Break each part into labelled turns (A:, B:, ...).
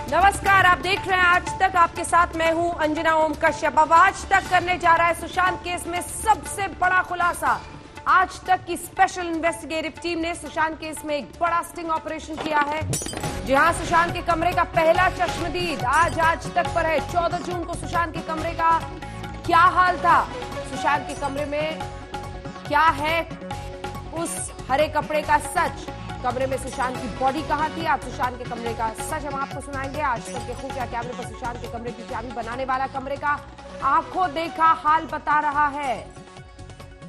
A: नमस्कार, आप देख रहे हैं आज तक। आपके साथ मैं हूं अंजना ओम कश्यप। अब आज तक करने जा रहा है सुशांत केस में सबसे बड़ा खुलासा। आज तक की स्पेशल इन्वेस्टिगेटिव टीम ने सुशांत केस में एक बड़ा स्टिंग ऑपरेशन किया है। जहां सुशांत के कमरे का पहला चश्मदीद आज तक पर है। 14 जून को सुशांत के कमरे का क्या हाल था, सुशांत के कमरे में क्या है उस हरे कपड़े का सच, कमरे में सुशांत की बॉडी कहां थी, आज सुशांत के कमरे का सच हम आपको सुनाएंगे। आज तक के खुफिया कैमरे पर सुशांत के कमरे की चाबी बनाने वाला कमरे का आंखों देखा हाल बता रहा है।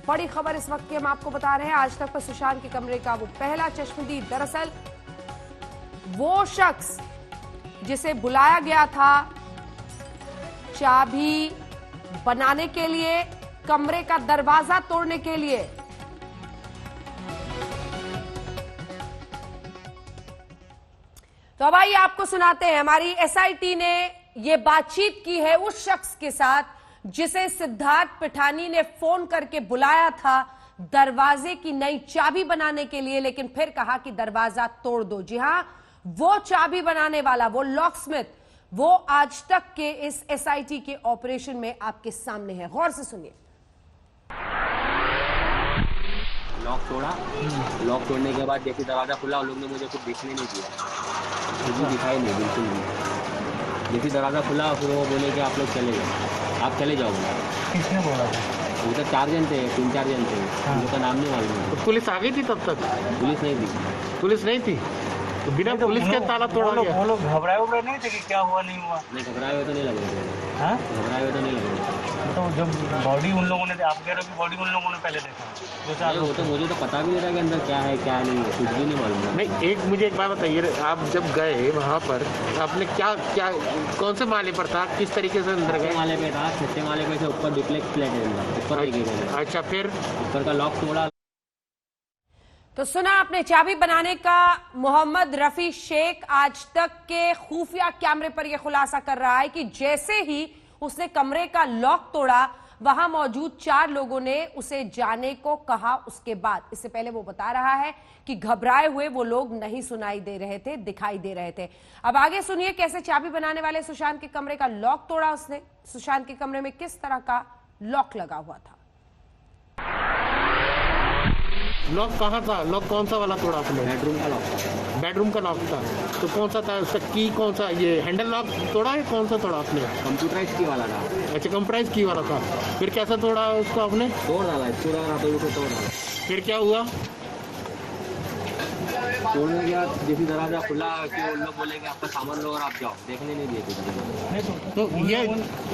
A: बड़ी खबर इस वक्त की हम आपको बता रहे हैं। आज तक पर सुशांत के कमरे का वो पहला चश्मदीद, दरअसल वो शख्स जिसे बुलाया गया था चाबी बनाने के लिए, कमरे का दरवाजा तोड़ने के लिए, तो अब आइए आपको सुनाते हैं। हमारी एसआईटी ने यह बातचीत की है उस शख्स के साथ जिसे सिद्धार्थ पिठानी ने फोन करके बुलाया था दरवाजे की नई चाबी बनाने के लिए, लेकिन फिर कहा कि दरवाजा तोड़ दो। जी हां, वो चाबी बनाने वाला, वो लॉकस्मिथ, वो आज तक के इस एसआईटी के ऑपरेशन में आपके सामने है। गौर से सुनिए।
B: लॉक तोड़ा, लॉक तोड़ने के बाद जैसे दरवाजा खुला उन लोग ने मुझे कुछ देखने नहीं दिया, कुछ भी दिखाई नहीं, बिल्कुल नहीं। जैसे दरवाजा खुला फिर वो बोले कि आप लोग चले जाओ, आप चले जाओ।
C: किसने बोला था?
B: वो तो 4 जन थे, 3-4 जन थे, उनका नाम नहीं मालूम है।
C: तो पुलिस आ गई थी तब तक?
B: पुलिस नहीं थी।
C: पुलिस नहीं थी तो बिना पुलिस के ताला तोड़ा गया?
D: वो लोग घबराए नहीं थे कि क्या हुआ नहीं हुआ?
B: नहीं, घबराए हुए तो नहीं लग रहे थे।
D: हाँ,
B: घबराए हुए तो नहीं लग रहे थे।
D: तो जब बॉडी उन लोगों ने, आप कह रहे हो कि बॉडी उन लोगों ने पहले देखा, जो 4
B: वो तो मुझे तो पता भी नहीं था कि अंदर क्या है क्या नहीं है, कुछ भी नहीं मालूम है।
C: नहीं, एक मुझे एक बात बताइए, आप जब गए वहाँ पर आपने क्या क्या कौन से माले पर था, किस तरीके से अंदर गए?
B: माले पे था, 6 माले पे से ऊपर डुप्लेक्स फ्लैट है, ऊपर नहीं गए।
C: अच्छा, फिर
B: ऊपर का लॉक तोड़ा।
A: तो सुना आपने, चाबी बनाने का मोहम्मद रफी शेख आज तक के खुफिया कैमरे पर यह खुलासा कर रहा है कि जैसे ही उसने कमरे का लॉक तोड़ा, वहां मौजूद 4 लोगों ने उसे जाने को कहा। उसके बाद, इससे पहले वो बता रहा है कि घबराए हुए वो लोग नहीं सुनाई दे रहे थे, दिखाई दे रहे थे। अब आगे सुनिए कैसे चाबी बनाने वाले सुशांत के कमरे का लॉक तोड़ा उसने, सुशांत के कमरे में किस तरह का लॉक लगा हुआ था।
C: लॉक कहाँ था? लॉक कौन सा वाला तोड़ा आपने?
B: बेडरूम का लॉक था।
C: बेडरूम का लॉक था। तो कौन सा था उसका की, कौन सा, ये हैंडल लॉक तोड़ा है, कौन सा तोड़ा आपने?
B: कंप्यूटराइज की वाला था।
C: अच्छा, कंप्राइज की वाला था। फिर कैसा तोड़ा उसको आपने?
B: तोड़ डाला, पूरा तोड़ डाला।
C: फिर क्या हुआ?
B: तोड़ने के बाद जैसे दरवाजा खुला कि उन लोग बोले कि आपका सामान लो और आप जाओ, देखने नहीं दिए थे।
C: तो ये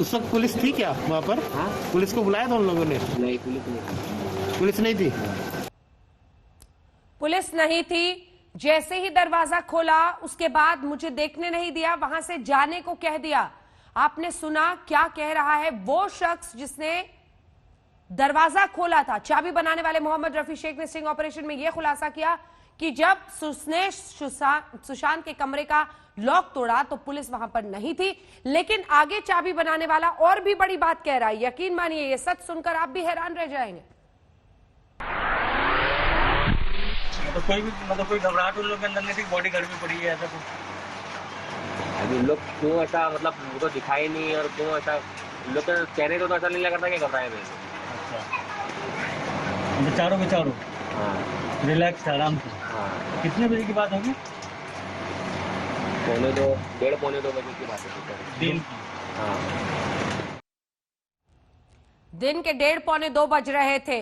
C: उस वक्त पुलिस थी क्या वहाँ पर?
B: हाँ,
C: पुलिस को बुलाया था उन लोगों ने?
B: नहीं, पुलिस नहीं।
C: पुलिस नहीं थी।
A: पुलिस नहीं थी। जैसे ही दरवाजा खोला उसके बाद मुझे देखने नहीं दिया, वहां से जाने को कह दिया। आपने सुना क्या कह रहा है वो शख्स जिसने दरवाजा खोला था। चाबी बनाने वाले मोहम्मद रफी शेख ने स्टिंग ऑपरेशन में यह खुलासा किया कि जब उसने सुशांत के कमरे का लॉक तोड़ा तो पुलिस वहां पर नहीं थी, लेकिन आगे चाबी बनाने वाला और भी बड़ी बात कह रहा है। यकीन मानिए, ये सच सुनकर आप भी हैरान रह जाएंगे।
D: तो कोई भी कोई घबराहट उन लोग के अंदर नहीं थी, बॉडी घर में पड़ी है ऐसा कुछ?
B: अभी लोग क्यों ऐसा, मतलब उनको दिखाई नहीं, और क्यों ऐसा लोग के चेहरे तो ऐसा नहीं लग रहा था कि घबराए हुए।
D: अच्छा, चारों के चारों?
B: हाँ,
D: रिलैक्स, आराम से।
B: हाँ।
D: कितने बजे की बात होगी?
B: 1:30-1:45 बजे की बात है
D: दिन।
B: हाँ,
A: दिन के 1:30-1:45 बज रहे थे।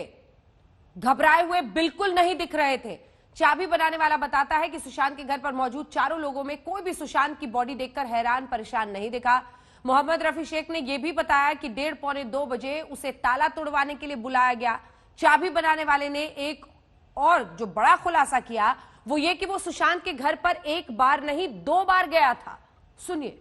A: घबराए हुए बिल्कुल नहीं दिख रहे थे। चाबी बनाने वाला बताता है कि सुशांत के घर पर मौजूद 4 लोगों में कोई भी सुशांत की बॉडी देखकर हैरान परेशान नहीं दिखा। मोहम्मद रफी शेख ने यह भी बताया कि 1:30-1:45 बजे उसे ताला तोड़वाने के लिए बुलाया गया। चाबी बनाने वाले ने एक और जो बड़ा खुलासा किया वो ये कि वो सुशांत के घर पर 1 बार नहीं 2 बार गया था। सुनिए।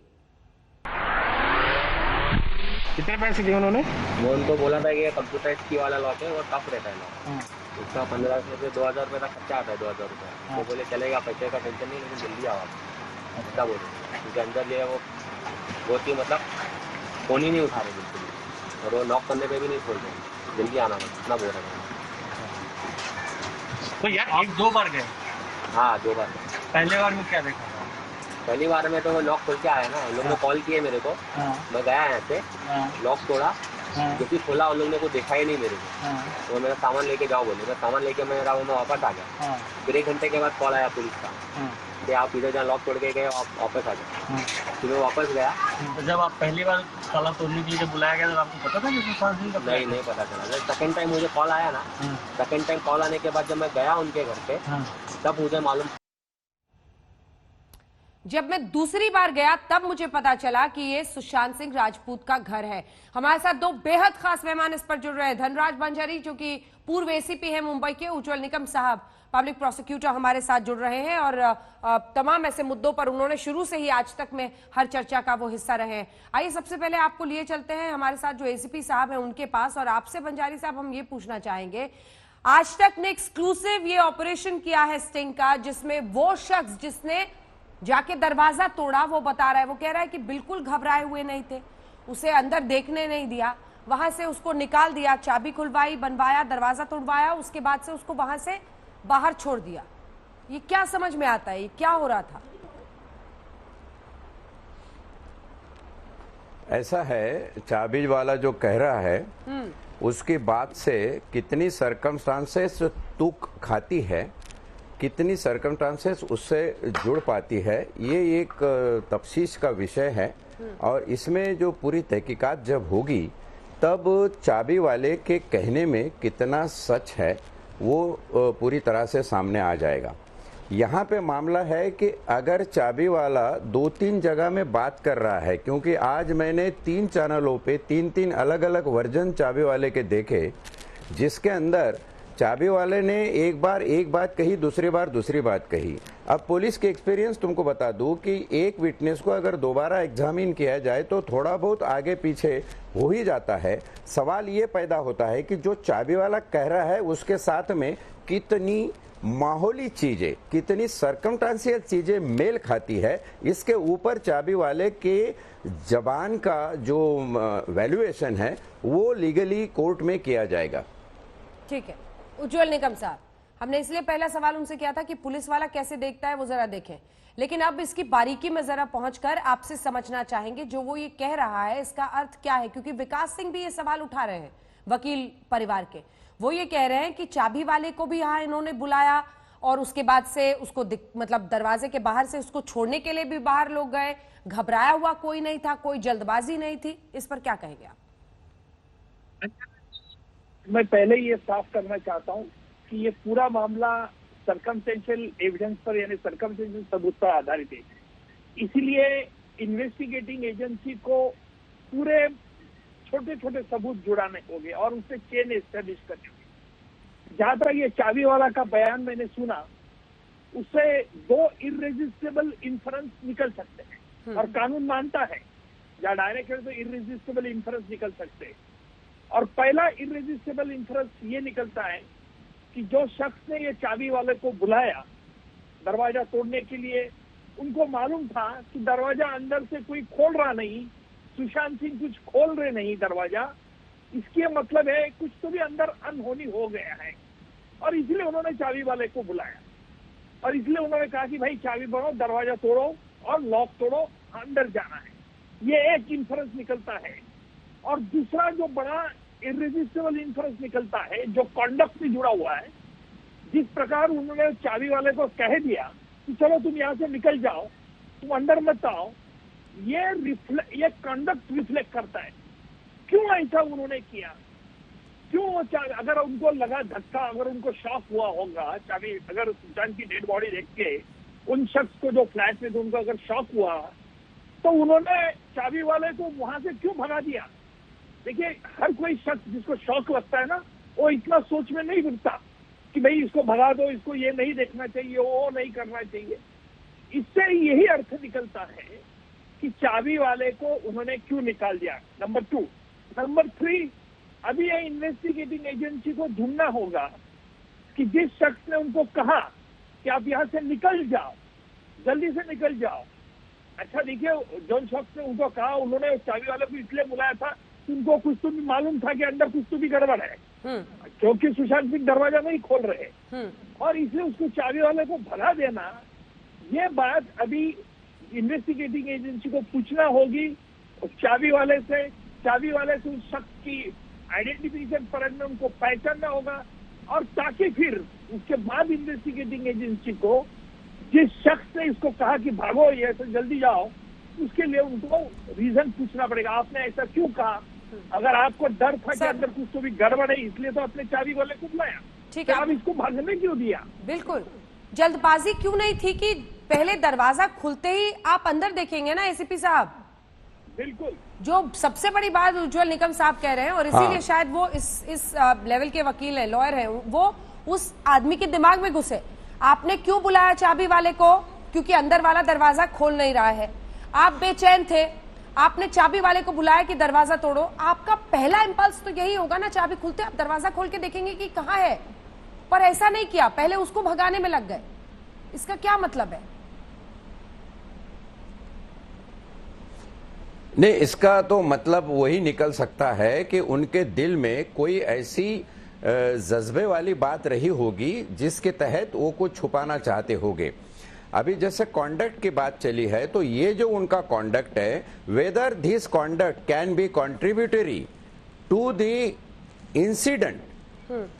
C: कितने पैसे दिए उन्होंने?
B: वो उनको बोला था कि ये कंप्यूटराइज की वाला लॉक है और टफ रहता है लॉक, उसका 15 से 2000 रुपये का खर्चा आता है, 2000 रुपये। वो बोले चलेगा, पैसे का टेंशन नहीं, लेकिन जल्दी आओ अच्छा बोले, क्योंकि अंदर जो है वो थी, मतलब फोन ही नहीं उठा रहे बिल्कुल, और वो लॉक करने पे भी नहीं खोल रहे, जल्दी आना बस, इतना बोल रहे।
D: तो यार 1-2 बार गए?
B: हाँ, 2 बार।
D: पहले बार में क्या देखा था?
B: पहली बार में तो वो लॉक खोल के आया ना, उन लोग ने कॉल किए मेरे को, मैं गया यहाँ पे, लॉक तोड़ा, जो कि खोला उन लोग ने को देखा ही नहीं मेरे को, वो मेरा सामान लेके जाओ बोले, मैं सामान लेके मैं वापस आ गया। फिर 1 घंटे के बाद कॉल आया पुलिस का कि आप इधर जहाँ लॉक तोड़ के गए आप वापस आ जाओ। फिर मैं वापस गया।
D: तो जब आप पहली बार ताला तोड़ने के लिए जब बुलाया गया तो आपको पता था कि सुशांत सिंह का?
B: नहीं पता चला। जब सेकंड टाइम मुझे कॉल आया ना, सेकंड टाइम कॉल आने के बाद जब मैं गया उनके घर पे, तब मुझे मालूम।
A: जब मैं दूसरी बार गया तब मुझे पता चला कि ये सुशांत सिंह राजपूत का घर है। हमारे साथ 2 बेहद खास मेहमान इस पर जुड़ रहे हैं। धनराज बंजारी जो कि पूर्व एसीपी है मुंबई के, उज्जवल निकम साहब पब्लिक प्रोसिक्यूटर हमारे साथ जुड़ रहे हैं और तमाम ऐसे मुद्दों पर उन्होंने शुरू से ही आज तक में हर चर्चा का वो हिस्सा रहे हैं। आइए सबसे पहले आपको लिए चलते हैं हमारे साथ जो एसीपी साहब हैं उनके पास, और आपसे बंजारी साहब हम ये पूछना चाहेंगे, आज तक ने एक्सक्लूसिव ये ऑपरेशन किया है स्टिंग का, जिसमें वो शख्स जिसने जाके दरवाजा तोड़ा वो बता रहा है, वो कह रहा है कि बिल्कुल घबराए हुए नहीं थे, उसे अंदर देखने नहीं दिया, वहां से उसको निकाल दिया, चाबी खुलवाई, बनवाया, दरवाजा तोड़वाया, उसके बाद से उसको वहां से बाहर छोड़ दिया। ये क्या समझ में आता है, ये क्या हो रहा था?
E: ऐसा है, चाबी वाला जो कह रहा है उसकी बात से कितनी सर्कमस्टांसेस तुक खाती है, कितनी सर्कमस्टांसेस उससे जुड़ पाती है, ये एक तफ्तीश का विषय है। और इसमें जो पूरी तहकीकात जब होगी तब चाबी वाले के कहने में कितना सच है वो पूरी तरह से सामने आ जाएगा। यहाँ पे मामला है कि अगर चाबी वाला 2-3 जगह में बात कर रहा है, क्योंकि आज मैंने 3 चैनलों पे 3 अलग अलग वर्जन चाबी वाले के देखे, जिसके अंदर चाबी वाले ने एक बार एक बात कही, दूसरी बार दूसरी बात कही। अब पुलिस के एक्सपीरियंस तुमको बता दूं कि एक विटनेस को अगर दोबारा एग्जामिन किया जाए तो थोड़ा बहुत आगे पीछे हो ही जाता है। सवाल ये पैदा होता है कि जो चाबी वाला कह रहा है उसके साथ में कितनी माहौली चीजें, कितनी सर्कमस्टांशियल चीजें मेल खाती है, इसके ऊपर चाबी वाले के जबान का जो वैल्यूएशन है वो लीगली कोर्ट में किया जाएगा।
A: ठीक है उज्जवल निकम साहब, हमने इसलिए पहला सवाल उनसे किया था कि पुलिस वाला कैसे देखता है वो जरा देखें, लेकिन अब इसकी बारीकी में जरा पहुंचकर आपसे समझना चाहेंगे जो वो ये कह रहा है इसका अर्थ क्या है, क्योंकि विकास सिंह भी ये सवाल उठा रहे हैं, वकील परिवार के। वो ये कह रहे हैं कि चाबी वाले को भी यहाँ इन्होंने बुलाया और उसके बाद से उसको मतलब दरवाजे के बाहर से उसको छोड़ने के लिए भी बाहर लोग गए, घबराया हुआ कोई नहीं था, कोई जल्दबाजी नहीं थी। इस पर क्या कहेंगे आप?
F: मैं पहले ये साफ करना चाहता हूं कि ये पूरा मामला सर्कमस्टेंशियल एविडेंस पर यानी सर्कमस्टेंशियल सबूत पर आधारित है, इसीलिए इन्वेस्टिगेटिंग एजेंसी को पूरे छोटे छोटे सबूत जुड़ाने होंगे और उससे चेन एस्टेब्लिश करनी होगी। जहां तक ये चाबी वाला का बयान मैंने सुना, उससे 2 इर्रेजिस्टिबल इन्फरेंस निकल सकते हैं और कानून मानता है, या डायरेक्ट है तो इर्रेजिस्टिबल इन्फरेंस निकल सकते हैं। और पहला इर्रेजिस्टिबल इन्फरेंस ये निकलता है कि जो शख्स ने ये चाबी वाले को बुलाया दरवाजा तोड़ने के लिए, उनको मालूम था कि दरवाजा अंदर से कोई खोल रहा नहीं, सुशांत सिंह कुछ खोल रहे नहीं दरवाजा, इसके मतलब है कुछ तो भी अंदर अनहोनी हो गया है, और इसलिए उन्होंने चाबी वाले को बुलाया और इसलिए उन्होंने कहा कि भाई चाबी बनाओ, दरवाजा तोड़ो और लॉक तोड़ो, अंदर जाना है। ये एक इन्फरेंस निकलता है। और दूसरा जो बड़ा इर्रेजिस्टिबल इन्फरेंस निकलता है जो कॉन्डक्ट से जुड़ा हुआ है, जिस प्रकार उन्होंने चाबी वाले को कह दिया कि चलो तुम यहाँ से निकल जाओ, तुम अंदर मत आओ, ये कॉन्डक्ट रिफ्लेक्ट करता है क्यों ऐसा उन्होंने किया, क्यों अगर उनको लगा धक्का, अगर उनको शॉक हुआ होगा, चाबी अगर सुशांत की डेड बॉडी देख के उन शख्स को जो फ्लैट में थे उनको अगर शॉक हुआ तो उन्होंने चाबी वाले को वहां से क्यों भगा दिया। देखिए हर कोई शख्स जिसको शौक लगता है ना, वो इतना सोच में नहीं घुसता कि भाई इसको भगा दो, इसको ये नहीं देखना चाहिए, वो नहीं करना चाहिए। इससे यही अर्थ निकलता है कि चाबी वाले को उन्होंने क्यों निकाल दिया, नंबर 2। नंबर 3, अभी ये इन्वेस्टिगेटिंग एजेंसी को ढूंढना होगा कि जिस शख्स ने उनको कहा कि आप यहाँ से निकल जाओ, जल्दी से निकल जाओ, अच्छा देखिए जो शख्स ने उनको कहा, उन्होंने चाबी वाले को इसलिए बुलाया था उनको कुछ तो भी मालूम था कि अंदर कुछ तो भी गड़बड़ है, क्योंकि सुशांत सिंह दरवाजा नहीं खोल रहे और इसलिए उसको चाबी वाले को भगा देना, ये बात अभी इन्वेस्टिगेटिंग एजेंसी को पूछना होगी और चाबी वाले से उस शख्स की आइडेंटिफिकेशन परखना, उनको पहचानना होगा, और ताकि फिर उसके बाद इन्वेस्टिगेटिंग एजेंसी को जिस शख्स ने इसको कहा कि भागो ये ऐसे जल्दी जाओ, उसके लिए उनको रीजन पूछना पड़ेगा, आपने ऐसा क्यों कहा। अगर आपको डर था कि अंदर कुछ तो भी गड़बड़ है, इसलिए तो अपने चाबी वाले को बुलाया,
A: ठीक है,
F: आप इसको भागने क्यों दिया।
A: बिल्कुल, जल्दबाजी क्यों नहीं थी कि पहले दरवाजा खुलते ही आप अंदर देखेंगे ना एसीपी साहब।
F: बिल्कुल,
A: जो सबसे बड़ी बात उज्जवल निकम साहब कह रहे हैं, और इसीलिए शायद वो इस लेवल के वकील हैं, लॉयर हैं, वो उस आदमी के दिमाग में घुसे। आपने क्यों बुलाया चाबी वाले को? क्योंकि अंदर वाला दरवाजा खोल नहीं रहा है, आप बेचैन थे, आपने चाबी वाले को बुलाया कि दरवाजा तोड़ो। आपका पहला इंपल्स तो यही होगा ना, चाबी खुलते आप दरवाजा खोल के देखेंगे कि कहाँ है, पर ऐसा नहीं किया, पहले उसको भगाने में लग गए। इसका क्या मतलब है?
E: नहीं, इसका तो मतलब वही निकल सकता है कि उनके दिल में कोई ऐसी जज्बे वाली बात रही होगी जिसके तहत वो कुछ छुपाना चाहते होंगे। अभी जैसे कॉन्डक्ट की बात चली है, तो ये जो उनका कॉन्डक्ट है, whether this conduct can be contributory to the incident,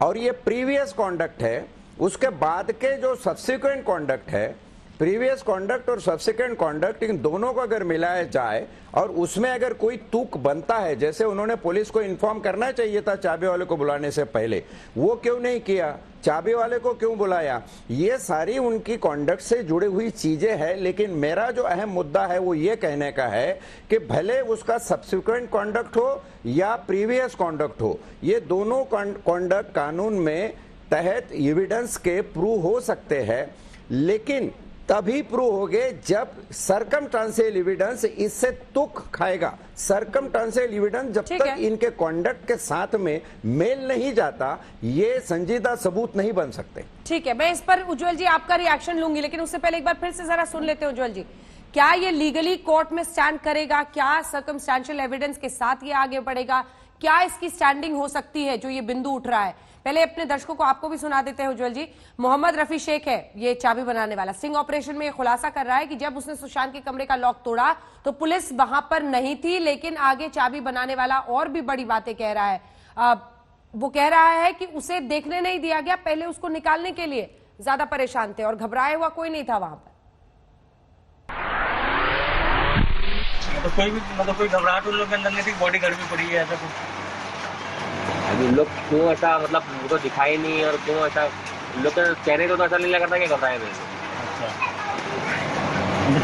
E: और ये प्रीवियस कॉन्डक्ट है, उसके बाद के जो सब्सिक्वेंट कॉन्डक्ट है, प्रीवियस कॉन्डक्ट और सब्सिक्वेंट कॉन्डक्ट, इन दोनों को अगर मिलाया जाए और उसमें अगर कोई तुक बनता है, जैसे उन्होंने पुलिस को इन्फॉर्म करना चाहिए था चाबी वाले को बुलाने से पहले, वो क्यों नहीं किया, चाबी वाले को क्यों बुलाया, ये सारी उनकी कॉन्डक्ट से जुड़ी हुई चीजें हैं। लेकिन मेरा जो अहम मुद्दा है वो ये कहने का है कि भले उसका सब्सिक्वेंट कॉन्डक्ट हो या प्रीवियस कॉन्डक्ट हो, ये दोनों कॉन्डक्ट कानून में तहत एविडेंस के प्रूव हो सकते हैं, लेकिन तभी प्रूव होगे जब सर्कमस्टांशियल एविडेंस इससे तुक खाएगा। सर्कमस्टांशियल एविडेंस जब तक इनके कॉन्डक्ट के साथ में मेल नहीं जाता, ये संजीदा सबूत नहीं बन सकते।
A: ठीक है, मैं इस पर उज्जवल जी आपका रिएक्शन लूंगी, लेकिन उससे पहले एक बार फिर से जरा सुन लेते हैं उज्जवल जी, क्या ये लीगली कोर्ट में स्टैंड करेगा? क्या सर्कमस्टांशियल एविडेंस के साथ ये आगे बढ़ेगा? क्या इसकी स्टैंडिंग हो सकती है जो ये बिंदु उठ रहा है? पहले अपने दर्शकों को आपको भी सुना देते हैं उज्जवल जी। मोहम्मद रफी शेख है ये चाबी बनाने वाला, स्टिंग ऑपरेशन में ये खुलासा कर रहा है कि जब उसने सुशांत के कमरे का लॉक तोड़ा तो पुलिस वहां पर नहीं थी, लेकिन आगे चाबी बनाने वाला और भी बड़ी बातें कह रहा है। वो कह रहा है कि उसे देखने नहीं दिया गया, पहले उसको निकालने के लिए ज्यादा परेशान थे और घबराया हुआ कोई नहीं था वहां पर।
D: मतलब कोई घबराहट उन लोग के अंदर नहीं थी, बॉडी घर में पड़ी है ऐसा कुछ?
B: अभी उन लोग क्यों ऐसा, मतलब उनको दिखाई नहीं, और क्यों ऐसा, उन लोग के चेहरे को तो ऐसा नहीं लग रहा था कि घबराए में।
D: अच्छा,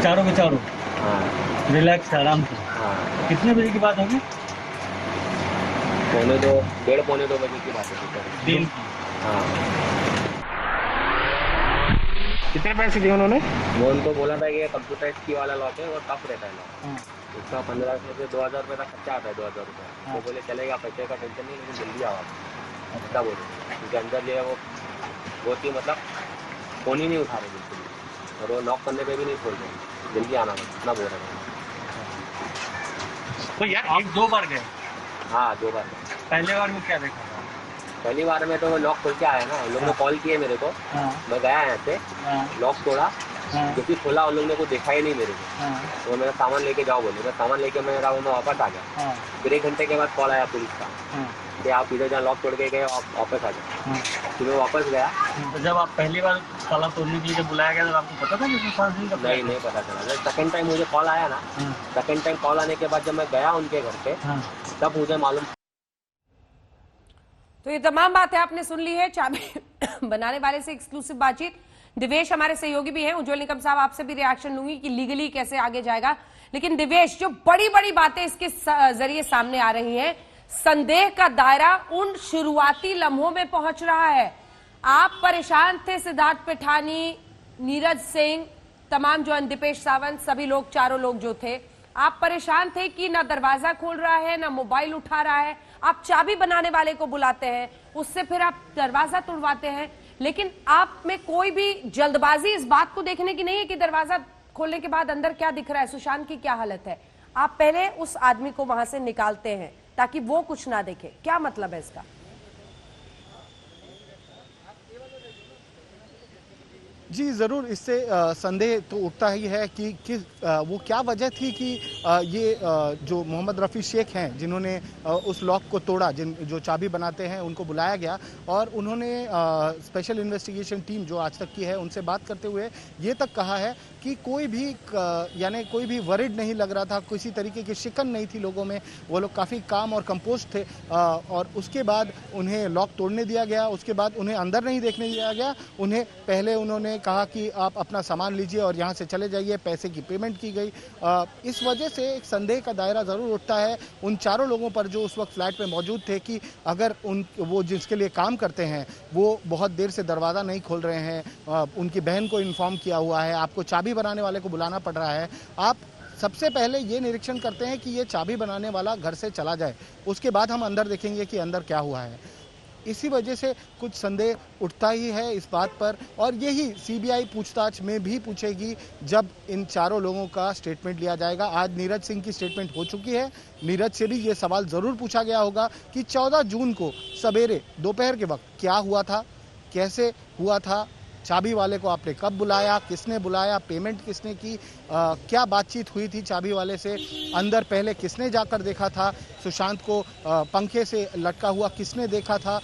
D: चारों के चारों?
B: हाँ,
D: रिलैक्स, आराम से।
B: हाँ।
D: कितने बजे की बात होगी?
B: पौने 2 बजे की बात है
D: दिन।
B: हाँ।
C: कितने पैसे दिए उन्होंने?
B: वो उनको बोला था कि ये कंप्यूटर की वाला लॉक है, वो टफ रहता है लॉक, उसका 1500 से 2000 रुपये का खर्चा आता है, 2000 रुपये। तो बोले चलेगा, पैसे का टेंशन नहीं, लेकिन जल्दी आओ। अच्छा बोले, क्योंकि अंदर लिए वो थी, मतलब फोन ही नहीं उठा रहे बिल्कुल, और वो नॉक करने पे भी नहीं खोल रहे, जल्दी आना इतना बोल रहे हैं।
D: तो यार आप 2 बार गए?
B: हाँ, 2 बार।
D: पहले बार में क्या देखा था?
B: पहली बार में तो वो लॉक खोल के आया ना, उन लोगों ने कॉल किए मेरे को, मैं गया यहाँ से, लॉक तोड़ा, जो कि खोला उन लोगों ने को देखा ही नहीं मेरे को। वो मेरा सामान लेके जाओ बोले, मैं सामान लेके मैं वापस आ गया। फिर 1 घंटे के बाद कॉल आया पुलिस का कि आप इधर जहाँ लॉक तोड़ के गए आप वापस आ जाओ। फिर मैं वापस गया।
D: तो जब आप पहली बार ताला तोड़ने के लिए जब बुलाया गया तो आपको पता था कि सुशांत सिंह का?
B: नहीं पता चला। जब सेकंड टाइम मुझे कॉल आया ना, सेकंड टाइम कॉल आने के बाद जब मैं गया उनके घर पे, तब मुझे मालूम।
A: तो ये तमाम बातें आपने सुन ली है, चाबी बनाने वाले से एक्सक्लूसिव बातचीत। दिवेश हमारे सहयोगी भी हैं, उज्जवल निकम साहब आपसे भी रिएक्शन लूंगी कि लीगली कैसे आगे जाएगा। लेकिन दिवेश, जो बड़ी बड़ी बातें इसके जरिए सामने आ रही हैं, संदेह का दायरा उन शुरुआती लम्हों में पहुंच रहा है। आप परेशान थे, सिद्धार्थ पिठानी, नीरज सिंह, तमाम जो दीपेश सावंत, सभी लोग, चारों लोग जो थे, आप परेशान थे कि ना दरवाजा खोल रहा है, ना मोबाइल उठा रहा है। आप चाबी बनाने वाले को बुलाते हैं, उससे फिर आप दरवाजा तोड़वाते हैं, लेकिन आप में कोई भी जल्दबाजी इस बात को देखने की नहीं है कि दरवाजा खोलने के बाद अंदर क्या दिख रहा है, सुशांत की क्या हालत है। आप पहले उस आदमी को वहां से निकालते हैं ताकि वो कुछ ना देखे। क्या मतलब है इसका?
G: जी ज़रूर, इससे संदेह तो उठता ही है कि वो क्या वजह थी कि ये जो मोहम्मद रफ़ी शेख हैं जिन्होंने उस लॉक को तोड़ा, जो चाबी बनाते हैं उनको बुलाया गया और उन्होंने स्पेशल इन्वेस्टिगेशन टीम जो आज तक की है उनसे बात करते हुए ये तक कहा है कि कोई भी वरिड नहीं लग रहा था, किसी तरीके की शिकन नहीं थी लोगों में, वो लोग काफ़ी काम और कंपोस्ट थे। और उसके बाद उन्हें लॉक तोड़ने दिया गया, उसके बाद उन्हें अंदर नहीं देखने दिया गया। उन्हें पहले उन्होंने कहा कि आप अपना सामान लीजिए और यहाँ से चले जाइए, पैसे की पेमेंट की गई। इस वजह से एक संदेह का दायरा ज़रूर उठता है उन चारों लोगों पर जो उस वक्त फ्लैट में मौजूद थे कि अगर वो जिसके लिए काम करते हैं वो बहुत देर से दरवाज़ा नहीं खोल रहे हैं, उनकी बहन को इन्फॉर्म किया हुआ है, आपको चाबी बनाने वाले को बुलाना पड़ रहा है, आप सबसे पहले ये निरीक्षण करते हैं कि ये चाबी बनाने वाला घर से चला जाए, उसके बाद हम अंदर देखेंगे कि अंदर क्या हुआ है। इसी वजह से कुछ संदेह उठता ही है इस बात पर, और यही सीबीआई पूछताछ में भी पूछेगी जब इन चारों लोगों का स्टेटमेंट लिया जाएगा। आज नीरज सिंह की स्टेटमेंट हो चुकी है, नीरज से भी ये सवाल ज़रूर पूछा गया होगा कि 14 जून को सवेरे दोपहर के वक्त क्या हुआ था, कैसे हुआ था, चाबी वाले को आपने कब बुलाया, किसने बुलाया, पेमेंट किसने की, क्या बातचीत हुई थी चाबी वाले से, अंदर पहले किसने जाकर देखा था, सुशांत को पंखे से लटका हुआ किसने देखा था,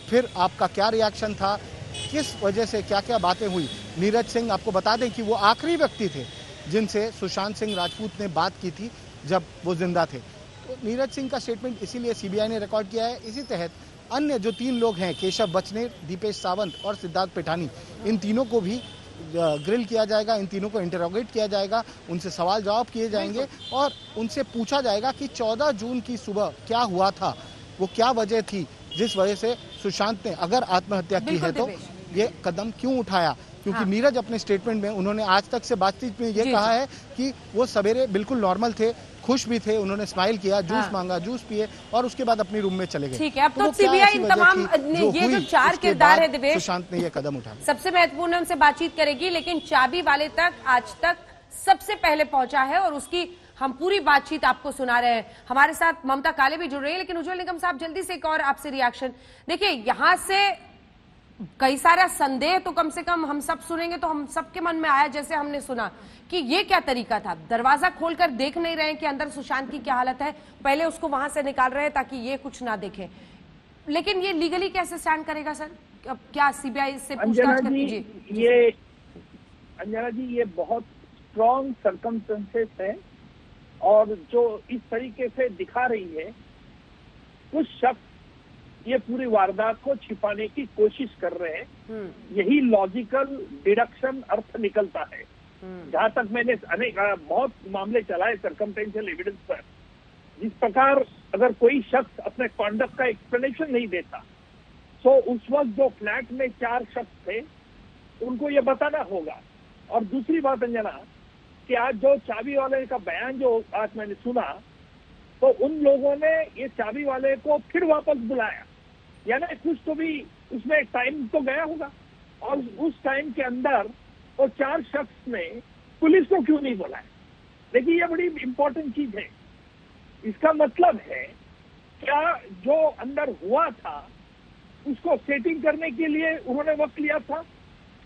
G: फिर आपका क्या रिएक्शन था, किस वजह से क्या क्या बातें हुई। नीरज सिंह, आपको बता दें कि वो आखिरी व्यक्ति थे जिनसे सुशांत सिंह राजपूत ने बात की थी जब वो जिंदा थे। तो नीरज सिंह का स्टेटमेंट इसीलिए सीबीआई ने रिकॉर्ड किया है। इसी तहत अन्य जो 3 लोग हैं, केशव बचनेर, दीपेश सावंत और सिद्धार्थ पिठानी, इन तीनों को भी ग्रिल किया जाएगा, इन तीनों को इंटरोगेट किया जाएगा, उनसे सवाल जवाब किए जाएंगे और उनसे पूछा जाएगा कि 14 जून की सुबह क्या हुआ था, वो क्या वजह थी जिस वजह से सुशांत ने अगर आत्महत्या की है तो ये कदम क्यों उठाया। क्योंकि नीरज अपने स्टेटमेंट में, उन्होंने आज तक से बातचीत में ये कहा है कि वो सवेरे बिल्कुल नॉर्मल थे, खुश भी थे, उन्होंने स्माइल किया, जूस मांगा, जूस पिए और उसके बाद अपने रूम में चले गए।
A: ठीक है, अब तो सीबीआई तमाम ये जो 4 किरदार है दिवेश,
G: सुशांत ने ये कदम उठाया,
A: सबसे महत्वपूर्ण उनसे बातचीत करेगी, लेकिन चाबी वाले तक आज तक सबसे पहले पहुंचा है और उसकी हम पूरी बातचीत आपको सुना रहे हैं। हमारे साथ ममता काले भी जुड़ रही है, लेकिन उज्जवल निगम साहब जल्दी से एक और आपसे रिएक्शन। देखिए, यहां से कई सारा संदेह तो कम से कम हम सब सुनेंगे तो हम सबके मन में आया, जैसे हमने सुना कि ये क्या तरीका था, दरवाजा खोलकर देख नहीं रहे हैं कि अंदर सुशांत की क्या हालत है, पहले उसको वहां से निकाल रहे हैं ताकि ये कुछ ना देखे। लेकिन ये लीगली कैसे स्टैंड करेगा सर? क्या सीबीआई से पूछताछ करनी?
F: अंजना जी, ये बहुत स्ट्रॉन्ग सर्कमस्टेंसेस है और जो इस तरीके से दिखा रही है, कुछ शख्स ये पूरी वारदात को छिपाने की कोशिश कर रहे हैं। यही लॉजिकल डिडक्शन अर्थ निकलता है। जहां तक मैंने बहुत मामले चलाए सर्कमस्टेंशियल एविडेंस पर, जिस प्रकार अगर कोई शख्स अपने कॉन्डक्ट का एक्सप्लेनेशन नहीं देता तो उस वक्त जो फ्लैट में 4 शख्स थे उनको ये बताना होगा। और दूसरी बात अंजना, कि आज जो चाबी वाले का बयान जो आज मैंने सुना, तो उन लोगों ने ये चाबी वाले को फिर वापस बुलाया, यानी कुछ तो भी उसमें टाइम तो गया होगा। और उस टाइम के अंदर वो 4 शख्स ने पुलिस को क्यों नहीं बुलाया? देखिए, ये बड़ी इंपॉर्टेंट चीज है। इसका मतलब है क्या जो अंदर हुआ था उसको सेटिंग करने के लिए उन्होंने वक्त लिया था?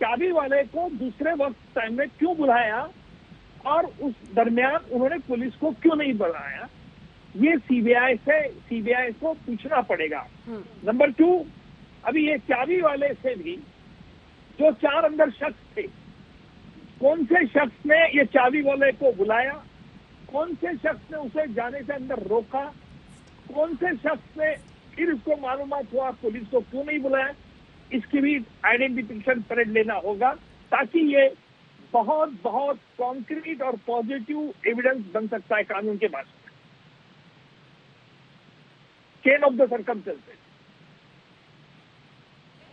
F: चाबी वाले को दूसरे वक्त टाइम में क्यों बुलाया और उस दरमियान उन्होंने पुलिस को क्यों नहीं बुलाया? ये सीबीआई को पूछना पड़ेगा। नंबर 2, अभी ये चाबी वाले से भी जो 4 अंदर शख्स थे, कौन से शख्स ने ये चाबी वाले को बुलाया, कौन से शख्स ने उसे जाने से अंदर रोका, कौन से शख्स ने फिर उसको मालूमात हुआ पुलिस को क्यों नहीं बुलाया, इसकी भी आइडेंटिफिकेशन परेड लेना होगा, ताकि ये बहुत बहुत कॉन्क्रीट और पॉजिटिव एविडेंस बन सकता है कानून के भाषा में। Chain of the circumstances.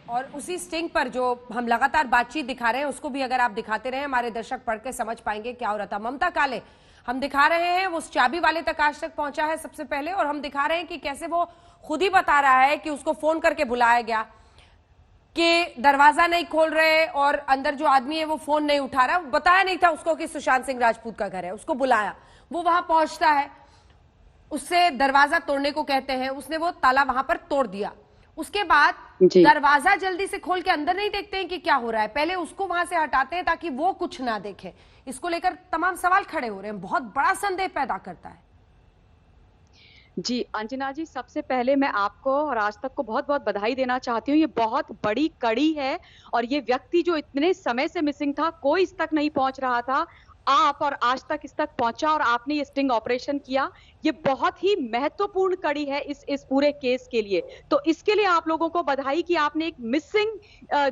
A: और उसी स्टिंग पर जो हम लगातार बातचीत दिखा रहे हैं उसको भी अगर आप दिखाते रहे, हमारे दर्शक पढ़ के समझ पाएंगे क्या हो रहा था। ममता काले, हम दिखा रहे हैं उस चाबी वाले तक आज तक पहुंचा है सबसे पहले, और हम दिखा रहे हैं कि कैसे वो खुद ही बता रहा है कि उसको फोन करके बुलाया गया, कि दरवाजा नहीं खोल रहे और अंदर जो आदमी है वो फोन नहीं उठा रहा। बताया नहीं था उसको कि सुशांत सिंह राजपूत का घर है, उसको बुलाया, वो वहां पहुंचता है, उससे दरवाजा तोड़ने को कहते हैं, उसने वो ताला वहां पर तोड़ दिया, उसके बाद
H: जी।
A: दरवाजा जल्दी से खोल के अंदर नहीं देखते हैं कि क्या हो रहा है, पहले उसको वहां से हटाते हैं ताकि वो कुछ ना देखे। इसको लेकर तमाम सवाल खड़े हो रहे हैं, बहुत बड़ा संदेह पैदा करता है।
H: जी अंजना जी, सबसे पहले मैं आपको और आज तक को बहुत बहुत बधाई देना चाहती हूँ। ये बहुत बड़ी कड़ी है और ये व्यक्ति जो इतने समय से मिसिंग था, कोई इस तक नहीं पहुंच रहा था, आप और आज तक इस तक पहुंचा और आपने ये स्टिंग ऑपरेशन किया। ये बहुत ही महत्वपूर्ण कड़ी है इस पूरे केस के लिए। तो इसके लिए आप लोगों को बधाई कि आपने एक मिसिंग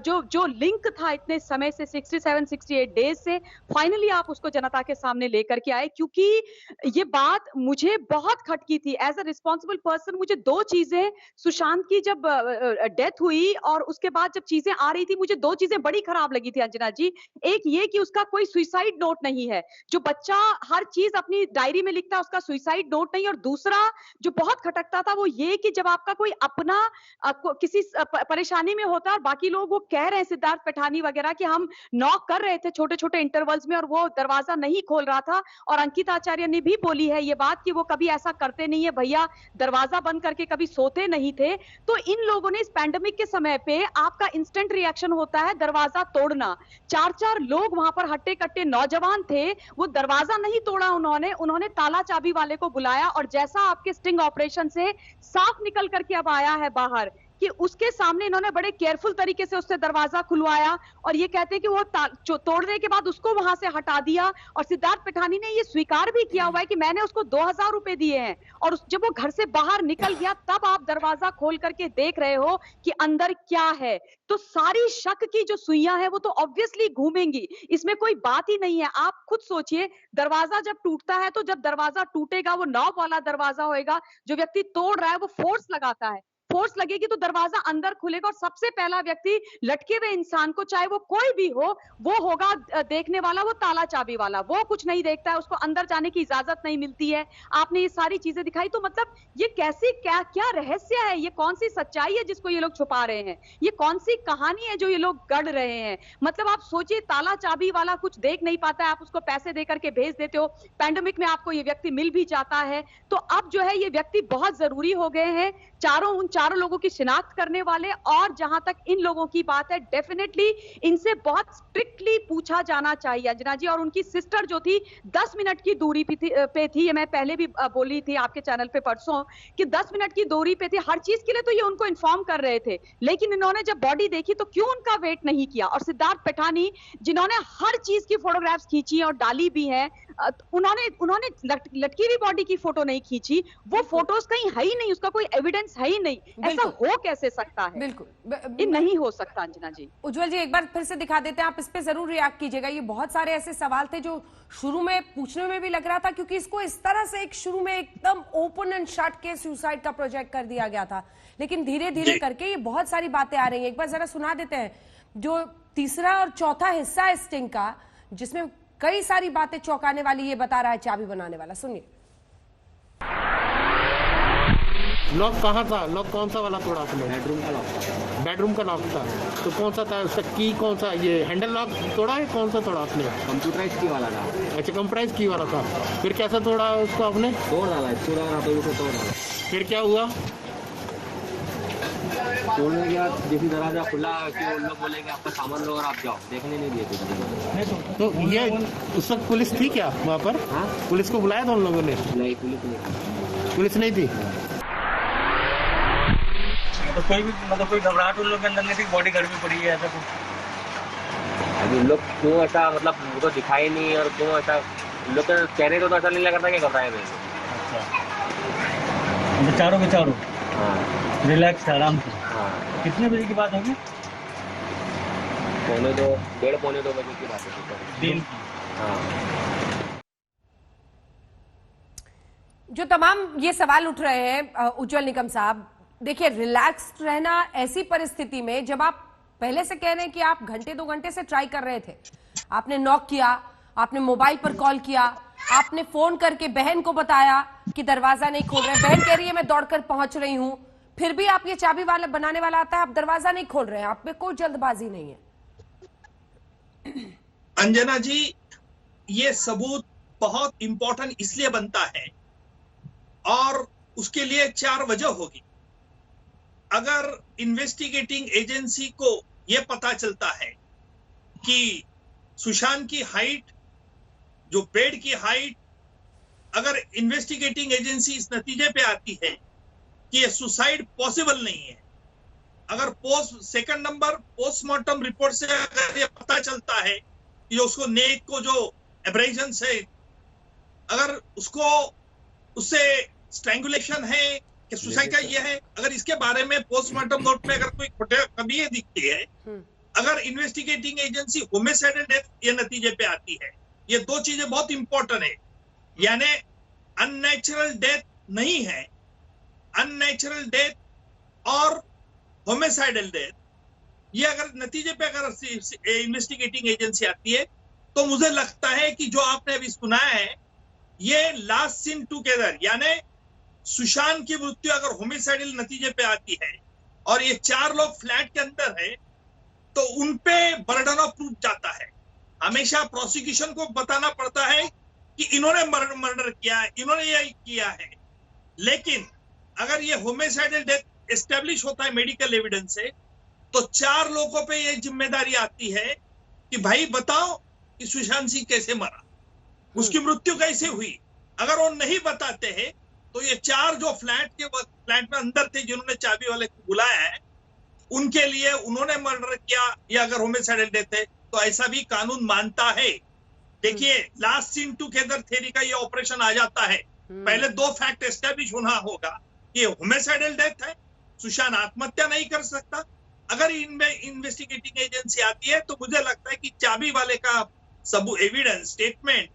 H: जो लिंक था इतने समय से 67-68 डेज से, फाइनली आप उसको जनता के सामने लेकर के आए। क्योंकि ये बात मुझे बहुत खटकी थी एज अ रिस्पॉन्सिबल पर्सन। मुझे दो चीजें, सुशांत की जब डेथ हुई और उसके बाद जब चीजें आ रही थी, मुझे दो चीजें बड़ी खराब लगी थी अंजना जी। एक ये कि उसका कोई सुसाइड नोट नहीं है, जो बच्चा हर चीज अपनी डायरी में लिखता है उसका सुसाइड नोट नहीं। और दूसरा जो बहुत खटकता था वो ये कि जब आपका कोई अपना किसी परेशानी में होता है और बाकी लोग वो कह रहे हैं, सिद्धार्थ पैठानी वगैरह, कि हम नॉक कर रहे थे छोटे छोटे इंटरवल्स में और वो दरवाजा नहीं खोल रहा था। और अंकित आचार्य ने भी बोली है ये बात कि वो कभी ऐसा करते नहीं है भैया, दरवाजा बंद करके कभी सोते नहीं थे। तो इन लोगों ने इस पैंडेमिक के समय पे आपका इंस्टेंट रिएक्शन होता है दरवाजा तोड़ना। 4 लोग वहां पर हट्टे कट्टे नौजवान थे, वो दरवाजा नहीं तोड़ा उन्होंने ताला चाबी वाले को बुलाया। और जैसा आपके स्टिंग ऑपरेशन से साफ निकल करके अब आया है बाहर कि उसके सामने इन्होंने बड़े केयरफुल तरीके से उससे दरवाजा खुलवाया और ये कहते हैं कि वो तोड़ने के बाद उसको वहां से हटा दिया। और सिद्धार्थ पैठानी ने ये स्वीकार भी किया हुआ है कि मैंने उसको 2000 रुपए दिए हैं। और जब वो घर से बाहर निकल गया तब आप दरवाजा खोल करके देख रहे हो कि अंदर क्या है। तो सारी शक की जो सुइयां है वो तो ऑब्वियसली घूमेंगी, इसमें कोई बात ही नहीं है। आप खुद सोचिए, दरवाजा जब टूटता है तो जब दरवाजा टूटेगा वो नॉब वाला दरवाजा होएगा, जो व्यक्ति तोड़ रहा है वो फोर्स लगाता है, फोर्स लगेगी तो दरवाजा अंदर खुलेगा और सबसे पहला व्यक्ति लटके हुए इंसान को, चाहे वो कोई भी हो, वो होगा देखने वाला, वो ताला चाबी वाला। वो कुछ नहीं देखता है, उसको अंदर जाने की इजाजत नहीं मिलती है। आपने ये सारी चीजें दिखाई, तो मतलब ये कैसी क्या रहस्य है, ये कौन सी सच्चाई है जिसको ये लोग छुपा रहे हैं, ये कौन सी कहानी है जो ये लोग गढ़ रहे हैं। मतलब आप सोचिए, ताला चाबी वाला कुछ देख नहीं पाता है, आप उसको पैसे दे करके भेज देते हो, पैंडेमिक में आपको ये व्यक्ति मिल भी जाता है। तो अब जो है ये व्यक्ति बहुत जरूरी हो गए हैं, उन चारों लोगों की शिनाख्त करने वाले। और जहां तक इन लोगों की बात है, डेफिनेटली इनसे बहुत स्ट्रिक्टली पूछा जाना चाहिए अंजना जी। और उनकी सिस्टर जो थी 10 मिनट की दूरी पे थी, ये मैं पहले भी बोली थी आपके चैनल पे परसों कि 10 मिनट की दूरी पे थी। हर चीज के लिए तो ये उनको इन्फॉर्म कर रहे थे, लेकिन इन्होंने जब बॉडी देखी तो क्यों उनका वेट नहीं किया। और सिद्धार्थ पैठानी जिन्होंने हर चीज की फोटोग्राफ्स खींची और डाली भी है, उन्होंने लटकी हुई बॉडी की फोटो नहीं खींची। वो फोटोज कहीं है ही नहीं, उसका कोई एविडेंस है ही नहीं। ऐसा हो कैसे सकता है?
A: बिल्कुल
H: ये नहीं हो सकता अंजना जी।
A: उज्जवल जी एक बार फिर से दिखा देते हैं, आप इस पे जरूर रिएक्ट कीजिएगा। ये बहुत सारे ऐसे सवाल थे जो शुरू में पूछने में भी लग रहा था, क्योंकि इसको इस तरह से एक शुरू में एकदम ओपन एंड शट के सुसाइड का प्रोजेक्ट कर दिया गया था, लेकिन धीरे धीरे करके ये बहुत सारी बातें आ रही हैं। एक बार जरा सुना देते हैं जो तीसरा और चौथा हिस्सा है स्टिंग का, जिसमें कई सारी बातें चौंकाने वाली ये बता रहा है चाबी बनाने वाला। सुनिए।
C: लॉक कहाँ था? लॉक कौन सा वाला तोड़ा आपने?
B: बेडरूम का लॉक था।
C: बेडरूम का लॉक था, तो कौन सा था उसका की? कौन सा ये हैंडल लॉक तोड़ा है? कौन सा तोड़ा आपने?
B: कंप्यूटराइज की वाला था।
C: अच्छा, कंप्यूटराइज की वाला था। फिर कैसा तोड़ा उसको आपने?
B: तोड़ डाला, पूरा तोड़ डाला।
C: फिर क्या हुआ?
B: तोड़ने के बाद जैसे दरवाजा खुला कि उन लोग बोलेंगे आपका सामान लो और आप जाओ, देखने नहीं दिए थे।
C: तो ये उस वक्त पुलिस थी क्या वहाँ पर?
B: हाँ,
C: पुलिस को बुलाया था उन लोगों ने?
B: नहीं, पुलिस नहीं
C: थी।
D: कोई घबराहट उन लोग के अंदर नहीं थी, बॉडी घर में पड़ी है, ऐसा कुछ?
B: अभी लोग क्यों ऐसा, मतलब उनको दिखाई नहीं, और क्यों ऐसा लोग के चेहरे को तो ऐसा नहीं लग रहा था कि घबराए हुए।
D: अच्छा, चारों के चारों?
B: हाँ,
D: रिलैक्स, आराम से।
B: हाँ।
D: कितने बजे की बात होगी?
B: 1:30-1:15 बजे की बात है
D: दिन।
B: हाँ।
A: जो तमाम ये सवाल उठ रहे हैं उज्जवल निकम साहब, देखिए रिलैक्स रहना ऐसी परिस्थिति में जब आप पहले से कह रहे हैं कि आप घंटे 2 घंटे से ट्राई कर रहे थे, आपने नॉक किया, आपने मोबाइल पर कॉल किया, आपने फोन करके बहन को बताया कि दरवाजा नहीं खोल रहे, बहन कह रही है मैं दौड़कर पहुंच रही हूं, फिर भी आप ये चाबी वाला बनाने वाला आता है, आप दरवाजा नहीं खोल रहे हैं, आप में कोई जल्दबाजी नहीं है।
I: अंजना जी, ये सबूत बहुत इंपॉर्टेंट इसलिए बनता है और उसके लिए 4 वजह होगी। अगर इन्वेस्टिगेटिंग एजेंसी को यह पता चलता है कि सुशांत की हाइट, जो बेड की हाइट, अगर इन्वेस्टिगेटिंग एजेंसी इस नतीजे पे आती है कि ये सुसाइड पॉसिबल नहीं है, अगर सेकंड नंबर पोस्टमार्टम रिपोर्ट से अगर ये पता चलता है कि उसको नेक को जो एब्रेजन है, अगर उससे स्ट्रैंगुलेशन है कि सुसाइड का ये है, अगर इसके बारे में पोस्टमार्टम नोट में अगर कोई कमी दिखती है, अगर इन्वेस्टिगेटिंग एजेंसी होमिसाइडल डेथ ये नतीजे पे आती है, ये दो चीजें बहुत इंपॉर्टेंट है, यानी अननेचुरल डेथ नहीं है, अननेचुरल डेथ और होमिसाइडल डेथ, ये अगर नतीजे पे अगर इन्वेस्टिगेटिंग एजेंसी आती है, तो मुझे लगता है कि जो आपने अभी सुनाया है ये लास्ट सीन टुगेदर, यानी सुशांत की मृत्यु अगर होमिसाइडल नतीजे पे आती है और ये 4 लोग फ्लैट के अंदर है, तो उनपे बर्डन ऑफ प्रूफ जाता है। हमेशा प्रोसिक्यूशन को बताना पड़ता है कि इन्होंने मर्डर किया है, इन्होंने ये किया है, लेकिन अगर ये होमिसाइडल डेथ एस्टेब्लिश होता है मेडिकल एविडेंस से, तो 4 लोगों पे ये जिम्मेदारी आती है कि भाई बताओ कि सुशांत सिंह कैसे मरा, उसकी मृत्यु कैसे हुई। अगर वो नहीं बताते हैं तो ये 4 जो फ्लैट में अंदर थे, जिन्होंने चाबी वाले को बुलाया है, उनके लिए उन्होंने मर्डर किया या अगर होमिसाइडल डेथ है तो ऐसा भी कानून मानता है। देखिए, लास्ट सीन टुगेदर थ्योरी का ये ऑपरेशन आ जाता है, पहले 2 फैक्ट एस्टेब्लिश होना होगा कि होमिसाइडल डेथ है, सुशांत आत्महत्या नहीं कर सकता। अगर इनमें इन्वेस्टिगेटिंग एजेंसी आती है तो मुझे लगता है कि चाबी वाले का सबूत, एविडेंस, स्टेटमेंट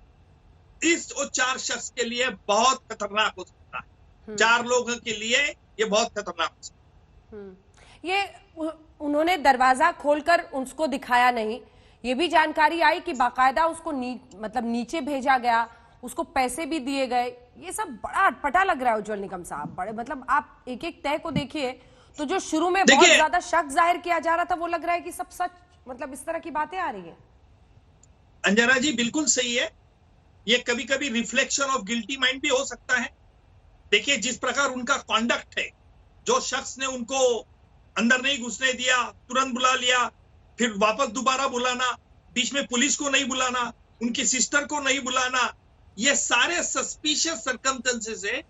I: इस 4 शख्स के लिए बहुत खतरनाक हो सकता है, 4 लोगों के लिए ये बहुत खतरनाक हो सकता है।
A: ये उन्होंने दरवाजा खोलकर उसको दिखाया नहीं, ये भी जानकारी आई कि बाकायदा उसको मतलब नीचे भेजा गया, उसको पैसे भी दिए गए। ये सब बड़ा अटपटा लग रहा है उज्जवल निकम साहब, बड़े मतलब आप एक एक तय को देखिए तो जो शुरू में बहुत ज्यादा शक जाहिर किया जा रहा था वो लग रहा है कि सब सच, मतलब इस तरह की बातें आ रही है।
I: अंजना जी बिल्कुल सही है, ये कभी कभी रिफ्लेक्शन ऑफ गिल्टी माइंड भी हो सकता है। देखिए, जिस प्रकार उनका कॉन्डक्ट है, जो शख्स ने उनको अंदर नहीं घुसने दिया, तुरंत बुला लिया, फिर वापस दोबारा बुलाना, बीच में पुलिस को नहीं बुलाना, उनकी सिस्टर को नहीं बुलाना, ये सारे सस्पिशियस सर्कमस्टेंसेस है।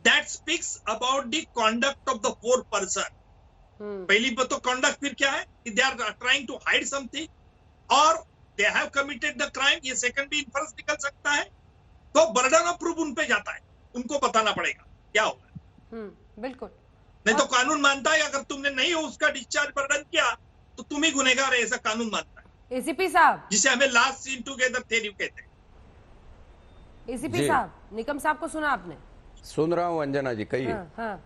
I: That speaks about the conduct of the 4 person. पहली बात तो कॉन्डक्ट, फिर क्या है कि they are trying to hide something और they have committed the crime, ये सेकंड भी इन्फरेंस निकल सकता है। तो बर्डन ऑफ प्रूफ उन पे जाता है, उनको बताना पड़ेगा क्या होगा।
A: बिल्कुल,
I: नहीं तो कानून मानता है अगर तुमने नहीं हो उसका डिस्चार्ज बर्डन किया तो तुम ही गुनहगार है, ऐसा कानून मानता है।
A: एसीपी साहब,
I: जिसे हमें लास्ट सीन टुगेदर थ्योरी कहते हैं।
A: एसीपी साहब, निकम साहब को सुना आपने?
E: सुन रहा हूं अंजना जी, कहिए।
A: हाँ।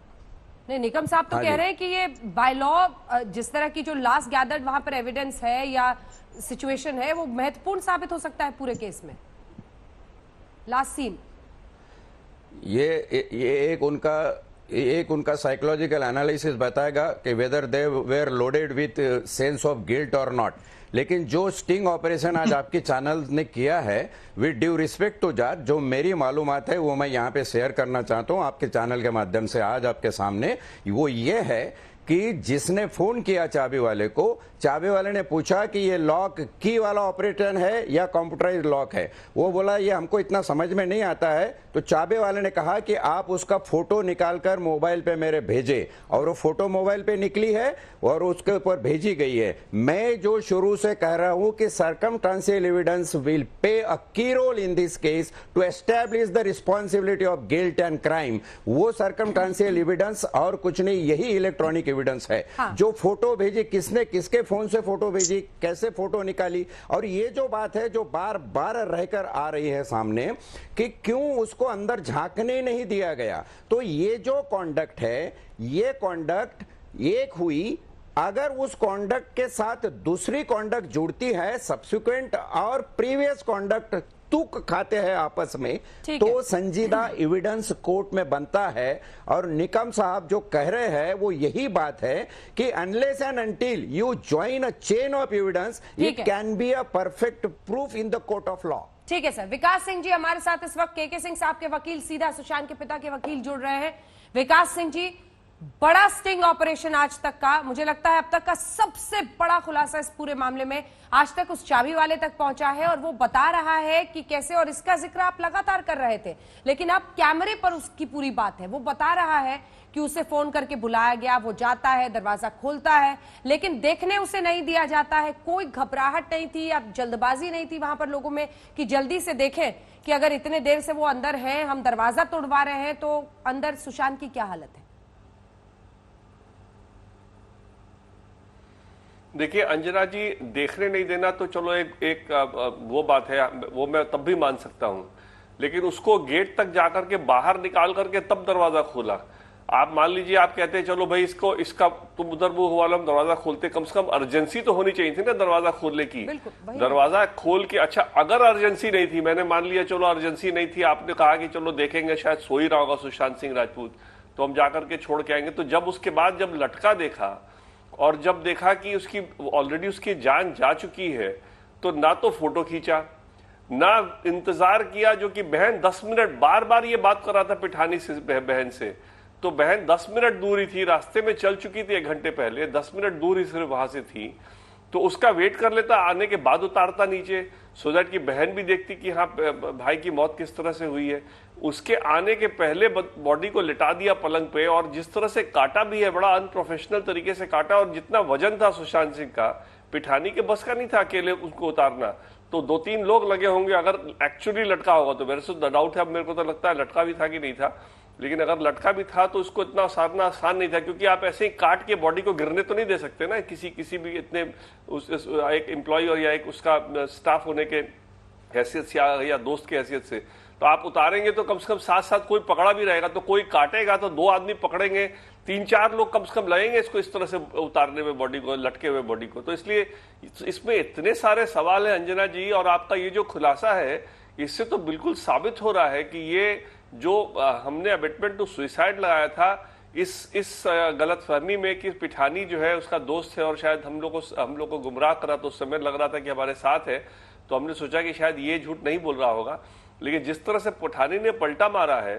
A: नहीं, निकम साहब तो कह रहे हैं कि ये बाय लॉ जिस तरह की जो लास्ट गैदर्ड वहां पर एविडेंस है या सिचुएशन है वो महत्वपूर्ण साबित हो सकता है पूरे केस में। लास्ट सीन
E: ये एक उनका साइकोलॉजिकल एनालिसिस बताएगा कि whether they were loaded with sense of guilt और नॉट। लेकिन जो स्टिंग ऑपरेशन आज आपके चैनल ने किया है, विद ड्यू रिस्पेक्ट टू जज, जो मेरी मालूमात है वो मैं यहाँ पे शेयर करना चाहता हूँ आपके चैनल के माध्यम से आज आपके सामने, वो ये है कि जिसने फोन किया चाबी वाले को, चाबी वाले ने पूछा कि ये लॉक की वाला ऑपरेटर है या कंप्यूटराइज लॉक है। वो बोला ये हमको इतना समझ में नहीं आता है। तो चाबी वाले ने कहा कि आप उसका फोटो निकालकर मोबाइल पे मेरे भेजे, और वो फोटो मोबाइल पे निकली है और उसके ऊपर भेजी गई है। मैं जो शुरू से कह रहा हूं कि circumstantial evidence will play a key role in this case to establish the responsibility of guilt and crime. वो सर्कमस्टेंशियल एविडेंस और कुछ नहीं, यही इलेक्ट्रॉनिक एविडेंस है। जो फोटो भेजी, किसने किसके फोन से फोटो भेजी, कैसे फोटो निकाली, और ये जो बात है जो बार बार रहकर आ रही है सामने कि क्यों उसको अंदर झांकने नहीं दिया गया। तो ये जो कॉन्डक्ट है, ये कॉन्डक्ट एक हुई, अगर उस कॉन्डक्ट के साथ दूसरी कॉन्डक्ट जुड़ती है, सब्सिक्वेंट और प्रीवियस कॉन्डक्ट तुक खाते हैं आपस में, तो संजीदा एविडेंस कोर्ट में बनता है। और निकम साहब जो कह रहे हैं वो यही बात है कि unless and until you join a chain of evidence, it can be a perfect proof in the court of law.
A: ठीक है सर। विकास सिंह जी हमारे साथ इस वक्त, केके सिंह साहब के वकील, सीधा सुशांत के पिता के वकील जुड़ रहे हैं। विकास सिंह जी, बड़ा स्टिंग ऑपरेशन आज तक का, मुझे लगता है अब तक का सबसे बड़ा खुलासा इस पूरे मामले में आज तक उस चाबी वाले तक पहुंचा है, और वो बता रहा है कि कैसे, और इसका जिक्र आप लगातार कर रहे थे लेकिन अब कैमरे पर उसकी पूरी बात है। वो बता रहा है कि उसे फोन करके बुलाया गया, वो जाता है, दरवाजा खोलता है, लेकिन देखने उसे नहीं दिया जाता है। कोई घबराहट नहीं थी या जल्दबाजी नहीं थी वहां पर लोगों में कि जल्दी से देखें कि अगर इतने देर से वो अंदर हैं, हम दरवाजा तोड़वा रहे हैं, तो अंदर सुशांत की क्या हालत है?
J: देखिए अंजना जी, देखने नहीं देना तो चलो एक वो बात है, वो मैं तब भी मान सकता हूं, लेकिन उसको गेट तक जाकर के बाहर निकाल करके तब दरवाजा खोला। आप मान लीजिए, आप कहते हैं चलो भाई इसका तुम उधर मुंह हुआ, हम दरवाजा खोलते, कम से कम अर्जेंसी तो होनी चाहिए थी ना दरवाजा खोलने की। दरवाजा खोल के, अच्छा अगर अर्जेंसी नहीं थी, मैंने मान लिया चलो अर्जेंसी नहीं थी, आपने कहा कि चलो देखेंगे शायद सो ही रहा होगा सुशांत सिंह राजपूत, तो हम जाकर के छोड़ के आएंगे। तो जब उसके बाद जब लटका देखा और जब देखा कि उसकी ऑलरेडी उसकी जान जा चुकी है, तो ना तो फोटो खींचा, ना इंतजार किया, जो कि बहन 10 मिनट बार बार ये बात कर रहा था पिठानी से बहन से, तो बहन 10 मिनट दूर ही थी, रास्ते में चल चुकी थी 1 घंटे पहले, 10 मिनट दूर ही सिर्फ वहां से थी, तो उसका वेट कर लेता, आने के बाद उतारता नीचे, सो दैट की बहन भी देखती कि हाँ भाई की मौत किस तरह से हुई है। उसके आने के पहले बॉडी को लिटा दिया पलंग पे, और जिस तरह से काटा भी है, बड़ा अनप्रोफेशनल तरीके से काटा, और जितना वजन था सुशांत सिंह का, पिठानी के बस का नहीं था अकेले उसको उतारना, तो 2-3 लोग लगे होंगे। अगर एक्चुअली लटका होगा तो मेरे से डाउट है, अब मेरे को तो लगता है लटका भी था कि नहीं था, लेकिन अगर लटका भी था तो उसको इतना उतारना आसान नहीं था, क्योंकि आप ऐसे ही काट के बॉडी को गिरने तो नहीं दे सकते ना, किसी भी इतने एक एम्प्लॉय और या एक उसका स्टाफ होने के हैसियत से या दोस्त की हैसियत से। तो आप उतारेंगे तो कम से कम साथ साथ कोई पकड़ा भी रहेगा, तो कोई काटेगा तो 2 आदमी पकड़ेंगे, 3-4 लोग कम से कम लगेंगे इसको इस तरह से उतारने में, बॉडी को, लटके हुए बॉडी को। तो इसलिए इसमें इतने सारे सवाल हैं अंजना जी, और आपका ये जो खुलासा है, इससे तो बिल्कुल साबित हो रहा है कि ये जो हमने अबेटमेंट टू सुसाइड लगाया था, इस गलतफहमी में कि पिठानी जो है उसका दोस्त है और शायद हम लोग को गुमराह करा, तो उस समय लग रहा था कि हमारे साथ है, तो हमने सोचा कि शायद ये झूठ नहीं बोल रहा होगा। लेकिन जिस तरह से पिठानी ने पलटा मारा है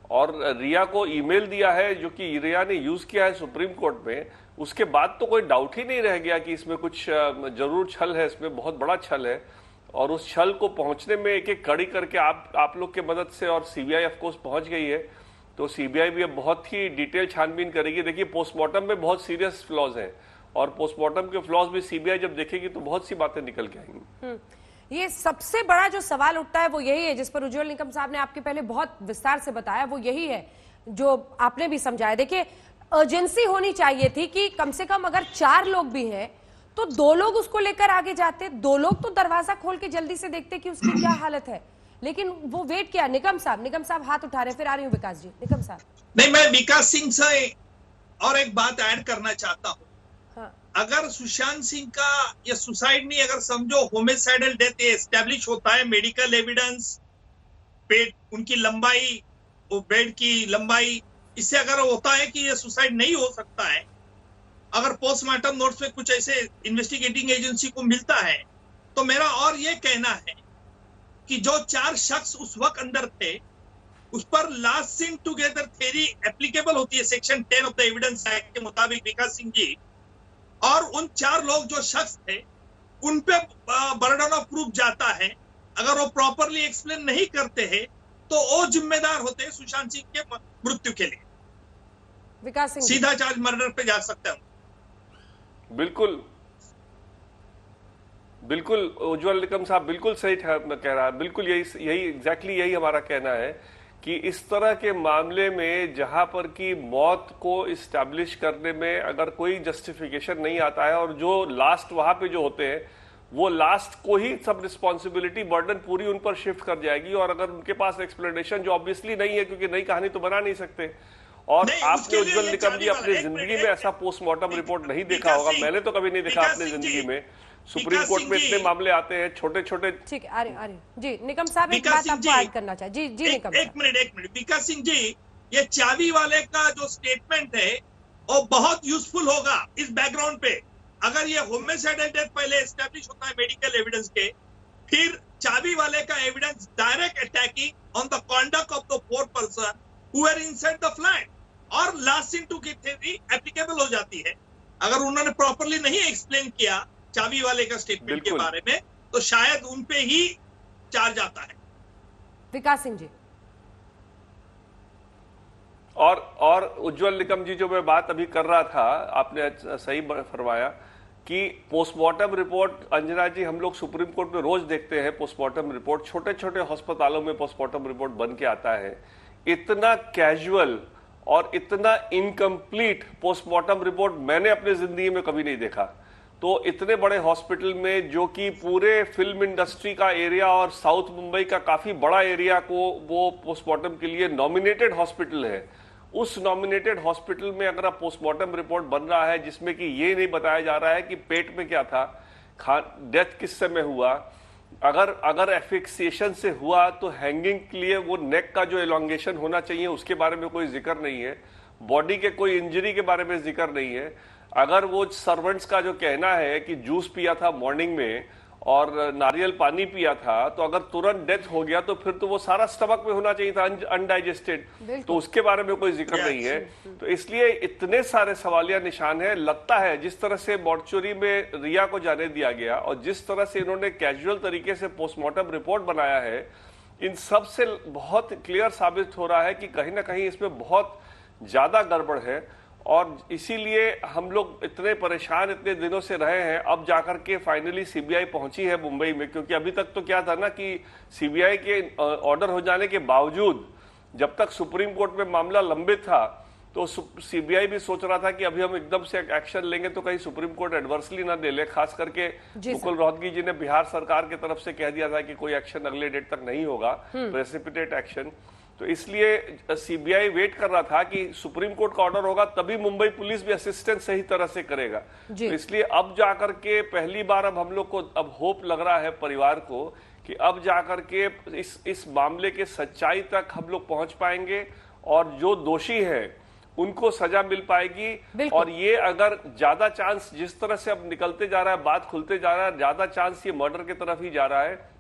J: और रिया को ईमेल दिया है, जो कि रिया ने यूज किया है सुप्रीम कोर्ट में, उसके बाद तो कोई डाउट ही नहीं रह गया कि इसमें कुछ जरूर छल है, इसमें बहुत बड़ा छल है। और उस छल को पहुंचने में एक एक कड़ी करके आप लोग के मदद से, और सीबीआई ऑफ कोर्स पहुंच गई है, तो सीबीआई भी अब बहुत ही डिटेल छानबीन करेगी। देखिए पोस्टमार्टम में बहुत सीरियस फ्लॉज हैं, और पोस्टमार्टम के फ्लॉज भी सीबीआई जब देखेगी तो बहुत सी बातें निकल के आएंगी।
A: ये सबसे बड़ा जो सवाल उठता है वो यही है, जिस पर उज्जवल निकम साहब ने आपके पहले बहुत विस्तार से बताया, वो यही है जो आपने भी समझाया। देखिए अर्जेंसी होनी चाहिए थी कि कम से कम अगर 4 लोग भी हैं तो 2 लोग उसको लेकर आगे जाते, 2 लोग तो दरवाजा खोल के जल्दी से देखते कि उसकी क्या हालत है, लेकिन वो वेट किया। निकम साहब हाथ उठा रहे, फिर आ रही हूँ विकास जी। निकम साहब।
I: नहीं, मैं विकास सिंह से और एक बात ऐड करना चाहता हूँ।
A: हाँ।
I: अगर सुशांत सिंह का ये सुसाइड नहीं, अगर समझो होमिसाइडल डेथ एस्टेब्लिश होता है, मेडिकल एविडेंस, पेट उनकी लंबाई, वो बेड की लंबाई, इससे अगर होता है कि ये सुसाइड नहीं हो सकता है, अगर पोस्टमार्टम नोट्स में कुछ ऐसे इन्वेस्टिगेटिंग एजेंसी को मिलता है, तो मेरा और ये कहना है कि जो 4 शख्स उस वक्त अंदर थे, उस पर last seen together theory applicable होती है section 10 of the evidence act के मुताबिक विकास सिंह जी, और उन 4 लोग जो शख्स थे उन पे बर्डन ऑफ प्रूफ जाता है। अगर वो प्रॉपरली एक्सप्लेन नहीं करते हैं तो वो जिम्मेदार होते हैं सुशांत सिंह के मृत्यु के लिए।
A: विकास सिंह
I: सीधा चार्ज मर्डर पे जा सकते हैं।
J: बिल्कुल उज्जवल निकम साहब बिल्कुल सही कह रहा है। बिल्कुल यही एग्जैक्टली यही हमारा कहना है कि इस तरह के मामले में जहां पर कि मौत को इस्टेब्लिश करने में अगर कोई जस्टिफिकेशन नहीं आता है, और जो लास्ट वहां पे जो होते हैं वो लास्ट को ही सब रिस्पॉन्सिबिलिटी बर्डन पूरी उन पर शिफ्ट कर जाएगी, और अगर उनके पास एक्सप्लेनेशन जो ऑब्वियसली नहीं है, क्योंकि नई कहानी तो बना नहीं सकते। और आपने उज्जवल निकम जी अपनी जिंदगी में ऐसा पोस्टमार्टम रिपोर्ट नहीं देखा होगा, मैंने तो कभी नहीं देखा अपनी जिंदगी में। सुप्रीम कोर्ट में इतने मामले आते हैं छोटे छोटे।
A: ठीक है, आ रही जी निकम साहब, एक बात आपको ऐड करना चाहिए। जी निकम,
I: एक मिनट विकास सिंह जी, ये चाबी वाले का जो स्टेटमेंट है वो बहुत यूजफुल होगा इस बैकग्राउंड पे। अगर ये होमिसाइडल डेथ पहले एस्टेब्लिश होता है मेडिकल एविडेंस के, फिर चाबी वाले का evidence direct attacking on the conduct of the 4 person who were inside the flat, और लास्ट इन टू की थ्योरी एप्लीकेबल हो जाती है। अगर उन्होंने प्रॉपरली नहीं एक्सप्लेन किया चाबी वाले का स्टेटमेंट के बारे में, तो शायद उन पे ही चार्ज आता है।
A: विकास सिंह जी।
J: और उज्जवल निकम जी, जो मैं बात अभी कर रहा था, आपने सही फरमाया कि पोस्टमार्टम रिपोर्ट, अंजना जी, हम लोग सुप्रीम कोर्ट में रोज देखते हैं पोस्टमार्टम रिपोर्ट, छोटे छोटे अस्पतालों में पोस्टमार्टम रिपोर्ट बन के आता है। इतना कैजुअल और इतना इनकम्प्लीट पोस्टमार्टम रिपोर्ट मैंने अपने जिंदगी में कभी नहीं देखा। तो इतने बड़े हॉस्पिटल में, जो कि पूरे फिल्म इंडस्ट्री का एरिया और साउथ मुंबई का काफी बड़ा एरिया को वो पोस्टमार्टम के लिए नॉमिनेटेड हॉस्पिटल है, उस नॉमिनेटेड हॉस्पिटल में अगर आप पोस्टमार्टम रिपोर्ट बन रहा है जिसमें कि ये नहीं बताया जा रहा है कि पेट में क्या था, डेथ किस समय हुआ, अगर एफिक्सिएशन से हुआ तो हैंगिंग के लिए वो नेक का जो एलोंगेशन होना चाहिए उसके बारे में कोई जिक्र नहीं है, बॉडी के कोई इंजरी के बारे में जिक्र नहीं है। अगर वो सर्वेंट्स का जो कहना है कि जूस पिया था मॉर्निंग में और नारियल पानी पिया था, तो अगर तुरंत डेथ हो गया तो फिर तो वो सारा स्टमक में होना चाहिए था अनडाइजेस्टेड, तो उसके बारे में कोई जिक्र नहीं है। तो इसलिए इतने सारे सवालिया निशान है। लगता है जिस तरह से मॉर्चुरी में रिया को जाने दिया गया और जिस तरह से इन्होंने कैजुअल तरीके से पोस्टमार्टम रिपोर्ट बनाया है, इन सब से बहुत क्लियर साबित हो रहा है कि कहीं ना कहीं इसमें बहुत ज्यादा गड़बड़ है। और इसीलिए हम लोग इतने परेशान इतने दिनों से रहे हैं। अब जाकर के फाइनली सीबीआई पहुंची है मुंबई में, क्योंकि अभी तक तो क्या था ना कि सीबीआई के ऑर्डर हो जाने के बावजूद जब तक सुप्रीम कोर्ट में मामला लंबित था तो सीबीआई भी सोच रहा था कि अभी हम एकदम से एक्शन लेंगे तो कहीं सुप्रीम कोर्ट एडवर्सली ना दे ले। खास करके मुकुल रोहतगी जी ने बिहार सरकार की तरफ से कह दिया था कि कोई एक्शन अगले डेट तक नहीं होगा, प्रेसिपिटेट एक्शन। तो इसलिए सीबीआई वेट कर रहा था कि सुप्रीम कोर्ट का ऑर्डर होगा तभी मुंबई पुलिस भी असिस्टेंस सही तरह से करेगा। तो इसलिए अब जाकर के पहली बार अब हम लोग को अब होप लग रहा है परिवार को कि अब जाकर के इस मामले के सच्चाई तक हम लोग पहुंच पाएंगे और जो दोषी हैं उनको सजा मिल पाएगी। और ये अगर ज्यादा चांस, जिस तरह से अब निकलते जा रहा है, बात खुलते जा रहा है, ज्यादा चांस ये मर्डर की तरफ ही जा रहा है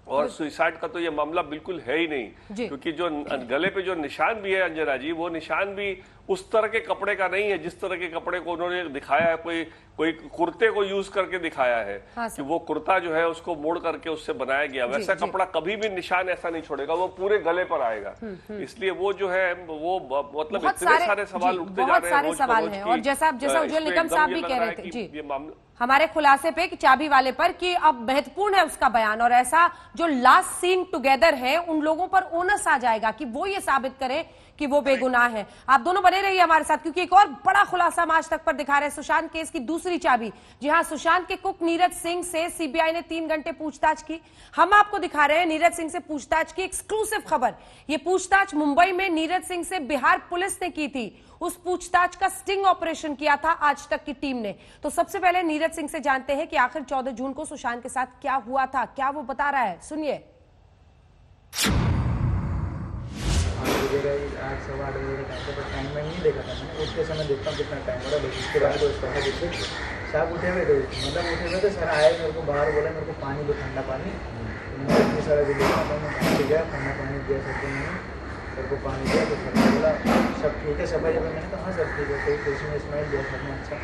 J: और सुसाइड का तो ये मामला बिल्कुल है ही नहीं। क्योंकि जो गले पे जो निशान भी है अंजना जी, वो निशान भी उस तरह के कपड़े का नहीं है जिस तरह के कपड़े को उन्होंने दिखाया है। कोई कुर्ते को यूज करके दिखाया है कि वो कुर्ता जो है उसको मोड़ करके उससे बनाया गया। वैसा कपड़ा कभी भी निशान ऐसा नहीं छोड़ेगा, वो पूरे गले पर आएगा। इसलिए वो जो है वो मतलब इतने सारे सवाल उठते जा रहे हैं।
A: और जैसा उज्जवल निकम साहब भी कह रहे थे जी, ये मामला हमारे खुलासे पे कि चाबी वाले पर कि अब महत्वपूर्ण है उसका बयान, और ऐसा जो लास्ट सीन टुगेदर है उन लोगों पर ओनस आ जाएगा कि वो ये साबित करे कि वो बेगुनाह है। आप दोनों बने रहिए हमारे साथ, क्योंकि एक और बड़ा खुलासा हम आज तक पर दिखा रहे हैं, सुशांत केस की दूसरी चाबी। जी हां, सुशांत के कुक नीरज सिंह से सीबीआई ने 3 घंटे पूछताछ की। हम आपको दिखा रहे हैं नीरज सिंह से पूछताछ की एक्सक्लूसिव खबर। ये पूछताछ मुंबई में नीरज सिंह से बिहार पुलिस ने की थी। उस पूछताछ का स्टिंग ऑपरेशन किया था आज तक की टीम ने। तो सबसे पहले नीरज सिंह से जानते हैं कि आखिर 14 जून को सुशांत के साथ क्या हुआ था, क्या वो बता रहा है, सुनिए।
K: 8 सवा 8 बजे का टाइम, तो टाइम में नहीं देखा था मैंने। उसके समय देखता हूँ कितना टाइम हो रहा है, उसके बाद तो उसका देखिए साहब उठे हुए थे, मतलब उठे हुए थे। सर आए मेरे को बाहर, बोला मेरे को पानी दो, ठंडा पानी। मैं इतनी सारा जो देखा था, मैं बाहर से गया, ठंडा पानी दिया सबको, मैंने सर को पानी दिया। तो सर ने बोला सब ठीक है सफाई। जब मैंने कहा हाँ सब ठीक है, कोई फेस में स्माइल दिया सर ने। अच्छा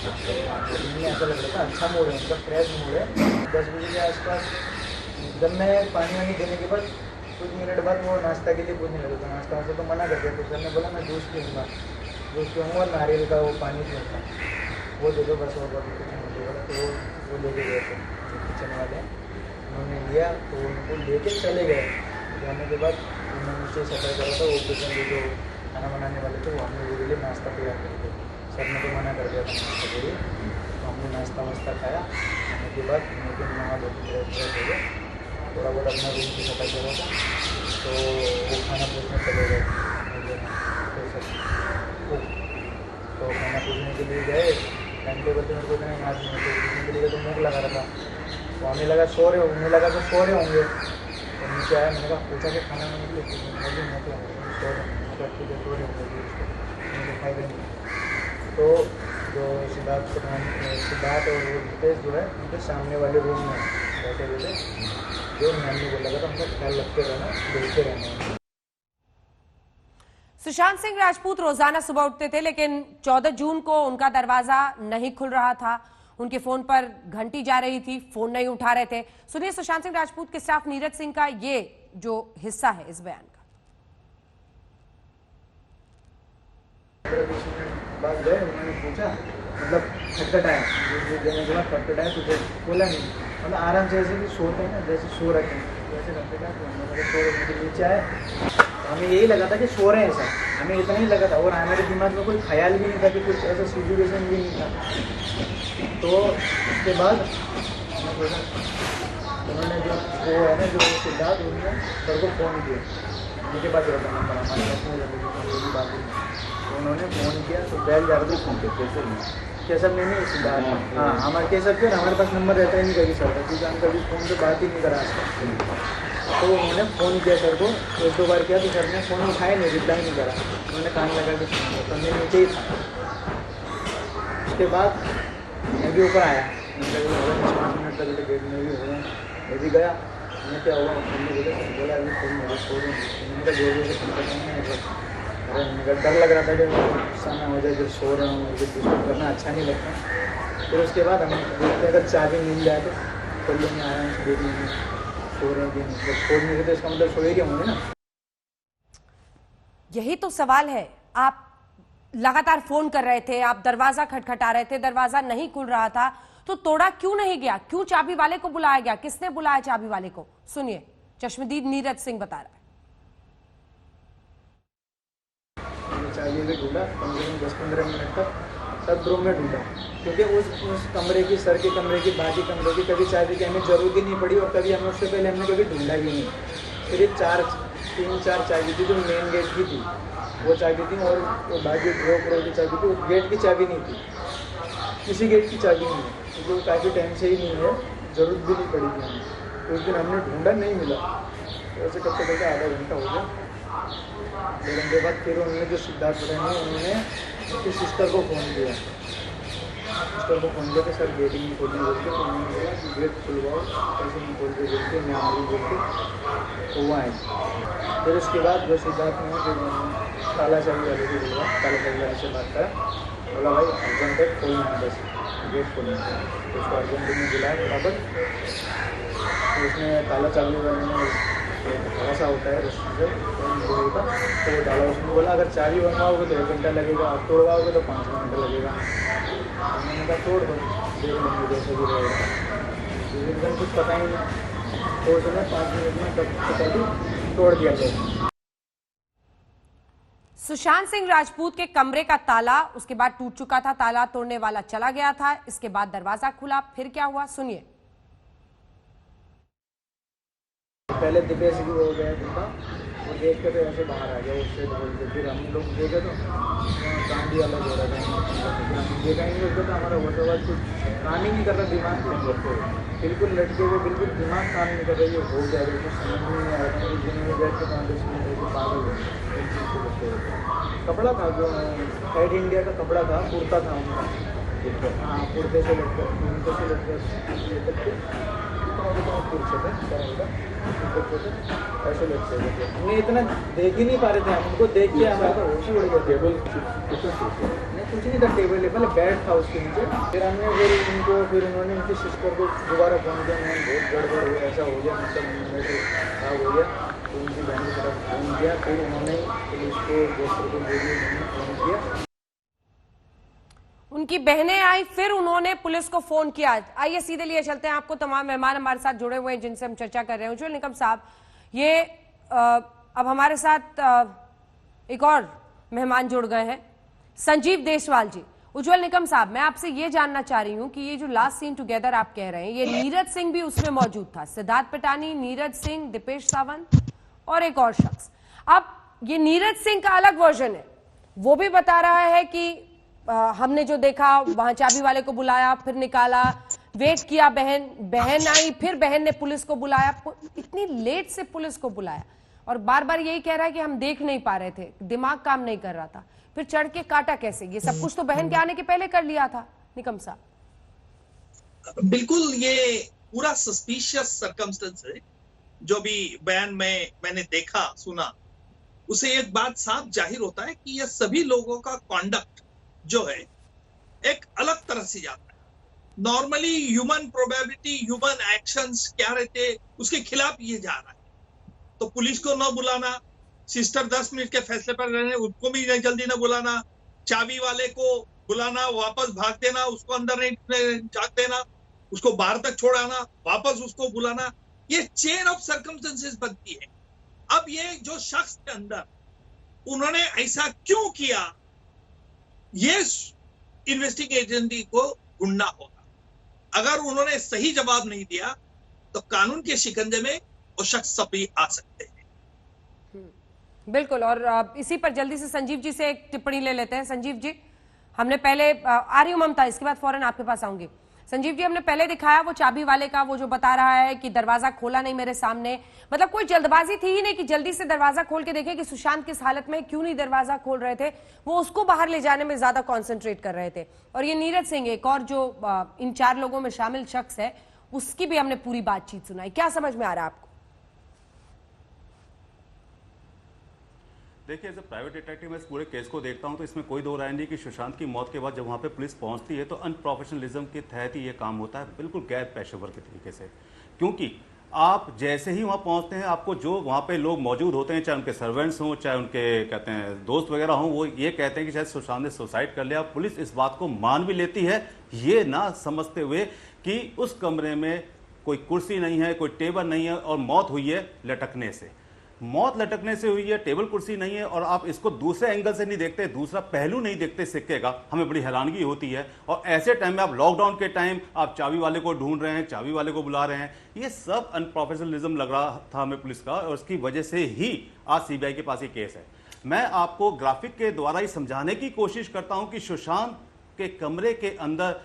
K: ऐसा लग रहा था, अच्छा मोड़ है, मतलब फ्रेश मोड़ है। 10 बजे के आसपास जब मैं पानी वानी देने के बाद कुछ मिनट बाद वो नाश्ता के लिए पूछने लगा था। नाश्ता वास्ता तो मना कर दिया। तो सर ने बोला मैं जूस पीऊँगा, जूस पीऊँगा, नारियल का वो पानी पीऊँगा, वो दे दो बस। और कुछ नहीं बोला। तो वो लेके गए थे किचन वाले, उन्होंने लिया तो उनको लेके चले गए। जाने के बाद उन्होंने मुझसे सफाई करा था, वो किचन के जो खाना बनाने वाले थे वो हमने वो लिए नाश्ता तैयार करे थे। सर ने तो मना कर दिया था नाश्ता के लिए। तो हमने नाश्ता वास्ता खाया। खाने के बाद नहा धो के फ्रेश हो गए, थोड़ा बहुत अपना रूम की सफाई करा था। तो वो खाना पूछने चले गए तो खाना पूछने के लिए गए। टाइम टेबल तो मेरे को इतना याद नहीं है, तो पूछने के लिए तो मुँह लगा रहा था। तो हमें लगा सो रहे होंगे, लगा तो सो रहे होंगे। तो नीचे आया, मैंने कहा पूछा कि खाना नहीं लिए, मुझे मुँह लगा सो रहे होंगे, ठीक है सो रहे होंगे, उसको दिखाई देंगे। तो जो सिद्धार्थ और वो रितेश जो है उनके सामने वाले रूम में बैठे हुए थे। जो मैंने को लगा था उनका ख्याल रखते रहना, देखते रहना।
A: सुशांत सिंह राजपूत रोजाना सुबह उठते थे, लेकिन 14 जून को उनका दरवाजा नहीं खुल रहा था। उनके फोन पर घंटी जा रही थी, फोन नहीं उठा रहे थे। सुनिए सुशांत सिंह राजपूत के स्टाफ नीरज सिंह का ये जो हिस्सा है इस बयान का।
K: बाद गए, उन्होंने पूछा, मतलब खटखटाया, देने के बाद खटखटाया तो बोला नहीं, मतलब आराम से ऐसे भी सोते हैं ना, जैसे सो रखे हैं वैसे खटखटाया तो हम लोग सो रहे थे। नीचे आए, हमें यही लगा था कि सो रहे हैं ऐसा, हमें इतना ही लगा था और हमारे दिमाग में कोई ख्याल भी नहीं था कि कुछ ऐसा सिचुएशन भी नहीं था। तो उसके बाद उन्होंने जो वो है ना जो सिद्धार्थ, उन्होंने सर को फ़ोन किया, उनके पास रहता नंबर हमारे पास नहीं, तो उन्होंने फ़ोन किया तो बैल जा रहे थे कैसर नहीं सिद्धार्थ, हाँ हमारे कैसर के हमारे पास नंबर रहता ही नहीं कभी सर का, क्योंकि हम कभी फ़ोन पे बात ही नहीं करा सकते। तो उन्होंने फ़ोन किया सर को, एक दो बार किया तो सर ने फ़ोन उठाया नहीं, रिप्लाई नहीं करा, उन्होंने कान लगा के सुन लिया, तो मैं नीचे ही था। उसके बाद मैं भी ऊपर आया, 5 मिनट तक गेट में भी हो गया, मैं भी गया, मैंने क्या हुआ बोला अभी फ़ोन मेरे सो रहे हैं, मैंने कहा जोर से फ़ोन करना, अरे मेरा डर लग रहा था कि सामने हो जाए, जब सो रहा हूँ, जब डिस्टर्ब करना अच्छा नहीं लगता। फिर उसके बाद हमें देखते अगर चाबी मिल जाए तो खोल लेंगे, आराम से देख लेंगे सो रहे हैं कि नहीं, जब खोल नहीं तो इसका मतलब सोए के होंगे ना।
A: यही तो सवाल है, आप लगातार फोन कर रहे थे, आप दरवाजा खटखटा रहे थे, दरवाजा नहीं खुल रहा था, तो तोड़ा क्यों नहीं गया? क्यों चाबी वाले को बुलाया गया? किसने बुलाया चाबी वाले को? सुनिए चश्मदीद नीरज सिंह बता रहा है।
K: चाबी में ढूंढा कम से कम 10-15 मिनट तक सब रूम में ढूंढा, क्योंकि उस कमरे की, सर के कमरे की, बाकी कमरे की कभी चाबी की हमें जरूरत ही नहीं पड़ी और कभी हमें उससे पहले हमने कभी ढूंढा ही नहीं। सिर्फ 3-4 चाबी थी जो मेन गेट की थी, वो चाबी थी, और वो बाकी ड्रो की चाबी थी, वो गेट की चाबी नहीं थी, किसी गेट की चाबी नहीं है, क्योंकि वो काफ़ी टाइम से ही नहीं है, ज़रूरत भी नहीं पड़ी थी हमें। उस दिन हमने ढूंढा, नहीं मिला, तो ऐसे करते करते आधा घंटा हो गया। 2 घंटे बाद फिर उन्होंने जो सिद्धार्थ बताया, उन्होंने उसकी सिस्टर को फ़ोन किया, सिस्टर को फ़ोन किया कि सर गेट नहीं खोलने बोल के, तो उन्होंने बोला कि गेट खुलवाओ, कैसे नहीं खोल के बोल के, मैं आ रही बोल के, तो वो आए। फिर उसके बाद जो सिद्धार्थ ने फिर ताला चाबी वाले को बोला, ताला चाबी वाले से बात करा, बोला भाई अर्जेंट है, खोलना है बस, गेट खोलना है। तो उसको अर्जेंट में बुलाया बराबर, तो उसने ताला चाबी वाले ने थोड़ा सा होता है रस्सी से का, तो वो डाला, उसने बोला अगर चाबी बनवाओगे तो 1 घंटा लगेगा, आप तोड़वाओगे तो 5 मिनट लगेगा। मैंने कहा तोड़ दो, देख लेंगे जैसे भी रहेगा, एकदम कुछ पता ही नहीं, तो उसने 5 मिनट में तब तोड़ दिया जाए।
A: सुशांत सिंह राजपूत के कमरे का ताला उसके बाद टूट चुका था, ताला तोड़ने वाला चला गया था, इसके बाद दरवाजा खुला, फिर क्या हुआ सुनिए।
K: पहले दिपे से भी हो गया था, वो देख के तो ऐसे बाहर आ गया उससे बोलते, फिर हम लोग देखे तो काम भी अलग हो रहा था, देखा ही नहीं उसको, तो हमारा होता हुआ कुछ काम ही नहीं कर रहा, दिमाग बिल्कुल लटके हुए, बिल्कुल दिमाग काम नहीं कर रहा, ये हो गया कुछ समझ में नहीं आ रहा था। दिन में बैठ के 5-10 मिनट पागल हो, कपड़ा था जो साइड इंडिया का कपड़ा था, कुर्ता था उनका, हाँ कुर्ते से लटके ऐसे लगते थे, हमने इतना देख ही नहीं पा रहे थे, हम उनको देख के हमारा तो होश ही उड़ गया। टेबल नहीं, कुछ नहीं था, टेबल बैठ था उसके नीचे। फिर हमने फिर उन्होंने उनकी सिस्टर को दोबारा फ़ोन किया, मैंने बहुत गड़बड़ हुआ, ऐसा हो गया, मतलब मेरे खराब हो गया, तो उनकी बहन की तरफ फ़ोन किया, फिर उन्होंने पुलिस को दोस्तों को फ़ोन किया,
A: उनकी बहनें आई, फिर उन्होंने पुलिस को फोन किया। आइए सीधे लिए चलते हैं, आपको तमाम मेहमान हमारे साथ जुड़े हुए हैं जिनसे हम चर्चा कर रहे हैं। उज्जवल निकम साहब, ये अब हमारे साथ एक और मेहमान जुड़ गए हैं, संजीव देशवाल जी। उज्जवल निकम साहब, मैं आपसे ये जानना चाह रही हूं कि ये जो लास्ट सीन टुगेदर आप कह रहे हैं, ये नीरज सिंह भी उसमें मौजूद था, सिद्धार्थ पिटानी, नीरज सिंह, दीपेश सावंत और एक और शख्स। अब ये नीरज सिंह का अलग वर्जन है, वो भी बता रहा है कि हमने जो देखा वहां चाबी वाले को बुलाया, फिर निकाला, वेट किया, बहन आई, फिर बहन ने पुलिस को बुलाया, इतनी लेट से पुलिस को बुलाया, और बार बार यही कह रहा है कि हम देख नहीं पा रहे थे, दिमाग काम नहीं कर रहा था, फिर चढ़ के काटा कैसे? ये सब कुछ तो बहन के आने के पहले कर लिया था निकम साहब।
I: बिल्कुल, ये पूरा सस्पिशियस सर्कमस्टेंस है जो भी बयान में मैंने देखा सुना, उसे एक बात साफ जाहिर होता है कि यह सभी लोगों का कॉन्डक्ट जो है एक अलग तरह से जाता है। Normally human probability, human actions क्या रहते, उसके खिलाफ ये जा रहा है। तो पुलिस को न बुलाना, सिस्टर 10 मिनट के फैसले पर रहने, उसको भी जल्दी न बुलाना, चाबी वाले को बुलाना, वापस भाग देना, उसको अंदर नहीं झाँक देना, उसको बाहर तक छोड़ाना, वापस उसको बुलाना, ये चेन ऑफ सर्कमस्टेंसेस बनती है। अब ये जो शख्स के अंदर उन्होंने ऐसा क्यों किया, ये इन्वेस्टिगेशन को ढूंढना होगा। अगर उन्होंने सही जवाब नहीं दिया तो कानून के शिकंजे में वो शख्स सभी आ सकते हैं।
A: बिल्कुल। और इसी पर जल्दी से संजीव जी से एक टिप्पणी ले लेते हैं। संजीव जी, हमने पहले आ रही हूं ममता, इसके बाद फौरन आपके पास आऊंगी। संजीव जी, हमने पहले दिखाया वो चाबी वाले का, वो जो बता रहा है कि दरवाजा खोला नहीं मेरे सामने, मतलब कोई जल्दबाजी थी ही नहीं कि जल्दी से दरवाजा खोल के देखे कि सुशांत किस हालत में, क्यों नहीं दरवाजा खोल रहे थे, वो उसको बाहर ले जाने में ज्यादा कॉन्सेंट्रेट कर रहे थे। और ये नीरज सिंह, एक और जो इन 4 लोगों में शामिल शख्स है, उसकी भी हमने पूरी बातचीत सुनाई। क्या समझ में आ रहा है आपको?
L: देखिए, एज ए प्राइवेट डिटेक्टिव मैं इस पूरे केस को देखता हूं तो इसमें कोई दो राय नहीं कि सुशांत की मौत के बाद जब वहां पे पुलिस पहुंचती है तो अनप्रोफेशनलिज्म के तहत ही ये काम होता है, बिल्कुल गैर पेशेवर के तरीके से। क्योंकि आप जैसे ही वहां पहुंचते हैं, आपको जो वहां पे लोग मौजूद होते हैं, चाहे उनके सर्वेंट्स हों, चाहे उनके कहते हैं दोस्त वगैरह हों, वो ये कहते हैं कि शायद सुशांत ने सुसाइड कर लिया। पुलिस इस बात को मान भी लेती है, ये ना समझते हुए कि उस कमरे में कोई कुर्सी नहीं है, कोई टेबल नहीं है और मौत हुई है लटकने से। मौत लटकने से हुई है, टेबल कुर्सी नहीं है, और आप इसको दूसरे एंगल से नहीं देखते, दूसरा पहलू नहीं देखते सिक्के का, हमें बड़ी हैरानगी होती है। और ऐसे टाइम में आप लॉकडाउन के टाइम आप चाबी वाले को ढूंढ रहे हैं, चाबी वाले को बुला रहे हैं, ये सब अनप्रोफेशनलिज्म लग रहा था हमें पुलिस का, और उसकी वजह से ही आज सीबीआई के पास ये केस है। मैं आपको ग्राफिक के द्वारा ही समझाने की कोशिश करता हूं कि सुशांत के कमरे के अंदर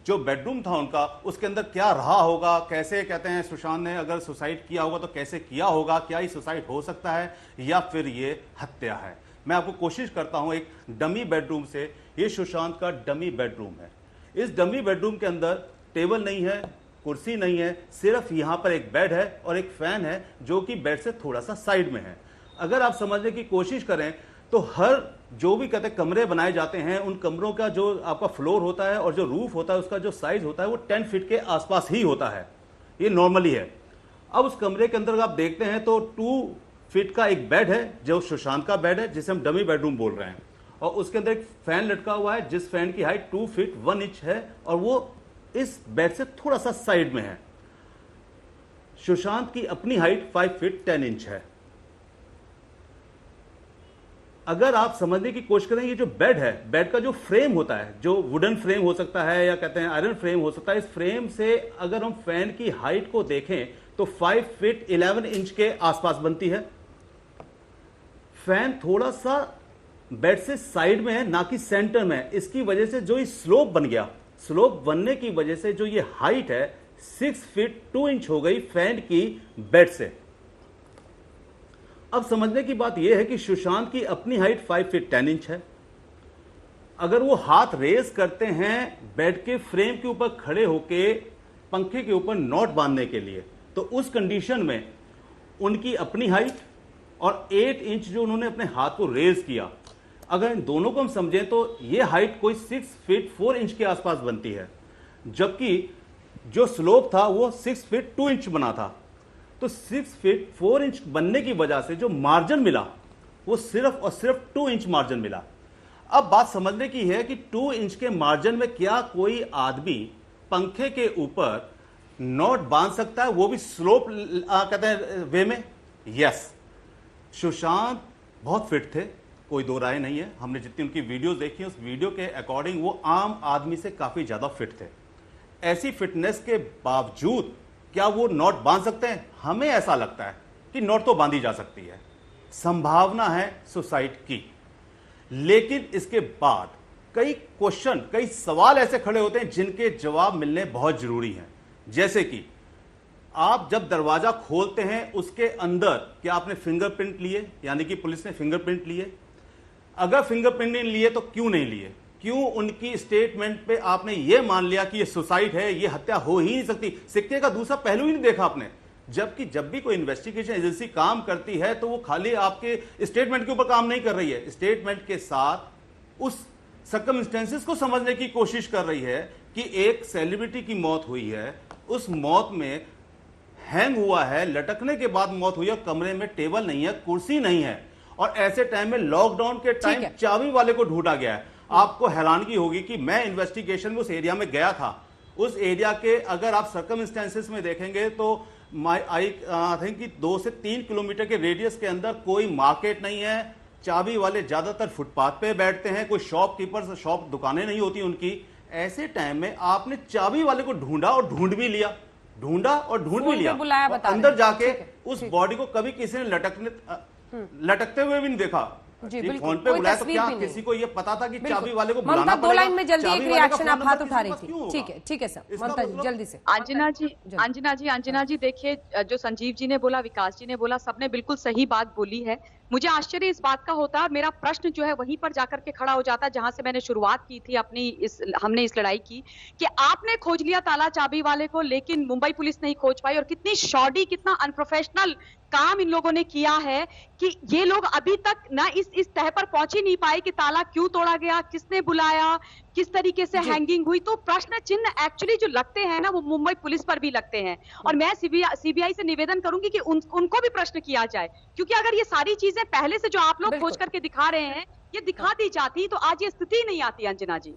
L: जो बेडरूम था उनका, उसके अंदर क्या रहा होगा, कैसे कहते हैं सुशांत ने अगर सुसाइड किया होगा तो कैसे किया होगा, क्या ये सुसाइड हो सकता है या फिर ये हत्या है। मैं आपको कोशिश करता हूं एक डमी बेडरूम से, ये सुशांत का डमी बेडरूम है। इस डमी बेडरूम के अंदर टेबल नहीं है, कुर्सी नहीं है, सिर्फ यहां पर एक बेड है और एक फैन है जो कि बेड से थोड़ा सा साइड में है। अगर आप समझने की कोशिश करें तो हर जो भी कहते हैं कमरे बनाए जाते हैं, उन कमरों का जो आपका फ्लोर होता है और जो रूफ होता है, उसका जो साइज होता है वो 10 फीट के आसपास ही होता है, ये नॉर्मली है। अब उस कमरे के अंदर आप देखते हैं तो 2 फीट का एक बेड है जो सुशांत का बेड है, जिसे हम डमी बेडरूम बोल रहे हैं, और उसके अंदर एक फैन लटका हुआ है जिस फैन की हाइट 2 फीट 1 इंच है और वो इस बेड से थोड़ा सा साइड में है। सुशांत की अपनी हाइट 5 फीट 10 इंच है। अगर आप समझने की कोशिश करें, ये जो बेड है, बेड का जो फ्रेम होता है, जो वुडन फ्रेम हो सकता है या कहते हैं आयरन फ्रेम हो सकता है, इस फ्रेम से अगर हम फैन की हाइट को देखें तो 5 फीट 11 इंच के आसपास बनती है। फैन थोड़ा सा बेड से साइड में है, ना कि सेंटर में। इसकी वजह से जो ये स्लोप बन गया, स्लोप बनने की वजह से जो ये हाइट है 6 फीट 2 इंच हो गई फैन की बेड से। अब समझने की बात यह है कि सुशांत की अपनी हाइट 5 फीट 10 इंच है। अगर वो हाथ रेस करते हैं बेड के फ्रेम के ऊपर खड़े होके पंखे के ऊपर नॉट बांधने के लिए, तो उस कंडीशन में उनकी अपनी हाइट और 8 इंच जो उन्होंने अपने हाथ को रेज किया, अगर इन दोनों को हम समझें तो ये हाइट कोई 6 फीट 4 इंच के आसपास बनती है, जबकि जो स्लोप था वो 6 फीट 2 इंच बना था। तो 6 फीट 4 इंच बनने की वजह से जो मार्जिन मिला वो सिर्फ और सिर्फ 2 इंच मार्जिन मिला। अब बात समझने की है कि 2 इंच के मार्जिन में क्या कोई आदमी पंखे के ऊपर नॉट बांध सकता है, वो भी स्लोप कहते हैं वे में? यस, सुशांत बहुत फिट थे, कोई दो राय नहीं है। हमने जितनी उनकी वीडियोस देखी उस वीडियो के अकॉर्डिंग वो आम आदमी से काफी ज्यादा फिट थे। ऐसी फिटनेस के बावजूद क्या वो नॉट बांध सकते हैं? हमें ऐसा लगता है कि नॉट तो बांधी जा सकती है, संभावना है सुसाइड की, लेकिन इसके बाद कई क्वेश्चन, कई सवाल ऐसे खड़े होते हैं जिनके जवाब मिलने बहुत जरूरी हैं। जैसे कि आप जब दरवाजा खोलते हैं उसके अंदर क्या आपने फिंगरप्रिंट लिए, यानी कि पुलिस ने फिंगरप्रिंट लिए? अगर फिंगरप्रिंट नहीं लिए तो क्यों नहीं लिए? क्यों उनकी स्टेटमेंट पे आपने ये मान लिया कि ये सुसाइड है, ये हत्या हो ही नहीं सकती? सिक्के का दूसरा पहलू ही नहीं देखा आपने। जबकि जब भी कोई इन्वेस्टिगेशन एजेंसी काम करती है तो वो खाली आपके स्टेटमेंट के ऊपर काम नहीं कर रही है, स्टेटमेंट के साथ उस सर्कमस्टेंसेस को समझने की कोशिश कर रही है कि एक सेलिब्रिटी की मौत हुई है, उस मौत में हैंग हुआ है, लटकने के बाद मौत हुई है, कमरे में टेबल नहीं है, कुर्सी नहीं है, और ऐसे टाइम में लॉकडाउन के टाइम चाबी वाले को ढूंढा गया है। आपको हैरानगी होगी कि मैं इन्वेस्टिगेशन में उस एरिया में गया था, उस एरिया के अगर आप सर्कमस्टेंसेस में देखेंगे तो आई थिंक कि 2 से 3 किलोमीटर के रेडियस के अंदर कोई मार्केट नहीं है, चाबी वाले ज्यादातर फुटपाथ पे बैठते हैं, कोई शॉपकीपर्स दुकानें नहीं होती उनकी। ऐसे टाइम में आपने चाबी वाले को ढूंढा और ढूंढ भी लिया, और अंदर जाके उस बॉडी को कभी किसी ने लटकते हुए भी नहीं देखा। फोन पे बुलाया तो क्या किसी को ये पता था कि चाबी वाले को बुलाना पड़ेगा?
A: 2 लाइन में जल्दी एक रिएक्शन आप हाथ उठा रही थी। ठीक है सर, ममता जी जल्दी से।
H: अंजना जी देखिए, जो संजीव जी ने बोला, विकास जी ने बोला, सबने बिल्कुल सही बात बोली है। मुझे आश्चर्य इस बात का होता है, मेरा प्रश्न जो है वहीं पर जाकर के खड़ा हो जाता है जहां से मैंने शुरुआत की थी हमने इस लड़ाई की, कि आपने खोज लिया ताला चाबी वाले को, लेकिन मुंबई पुलिस नहीं खोज पाई। और कितनी शॉडी, कितना अनप्रोफेशनल काम इन लोगों ने किया है कि ये लोग अभी तक ना इस तह पर पहुंच ही नहीं पाए कि ताला क्यों तोड़ा गया, किसने बुलाया, किस तरीके से हैंगिंग हुई। तो प्रश्न चिन्ह एक्चुअली जो लगते हैं ना, वो मुंबई पुलिस पर भी लगते हैं। और मैं सीबीआई से निवेदन करूंगी कि उनको भी प्रश्न किया जाए, क्योंकि अगर ये सारी चीजें पहले से जो आप लोग खोज करके दिखा रहे हैं, ये दिखा दी जाती तो आज ये स्थिति नहीं आती। अंजना जी।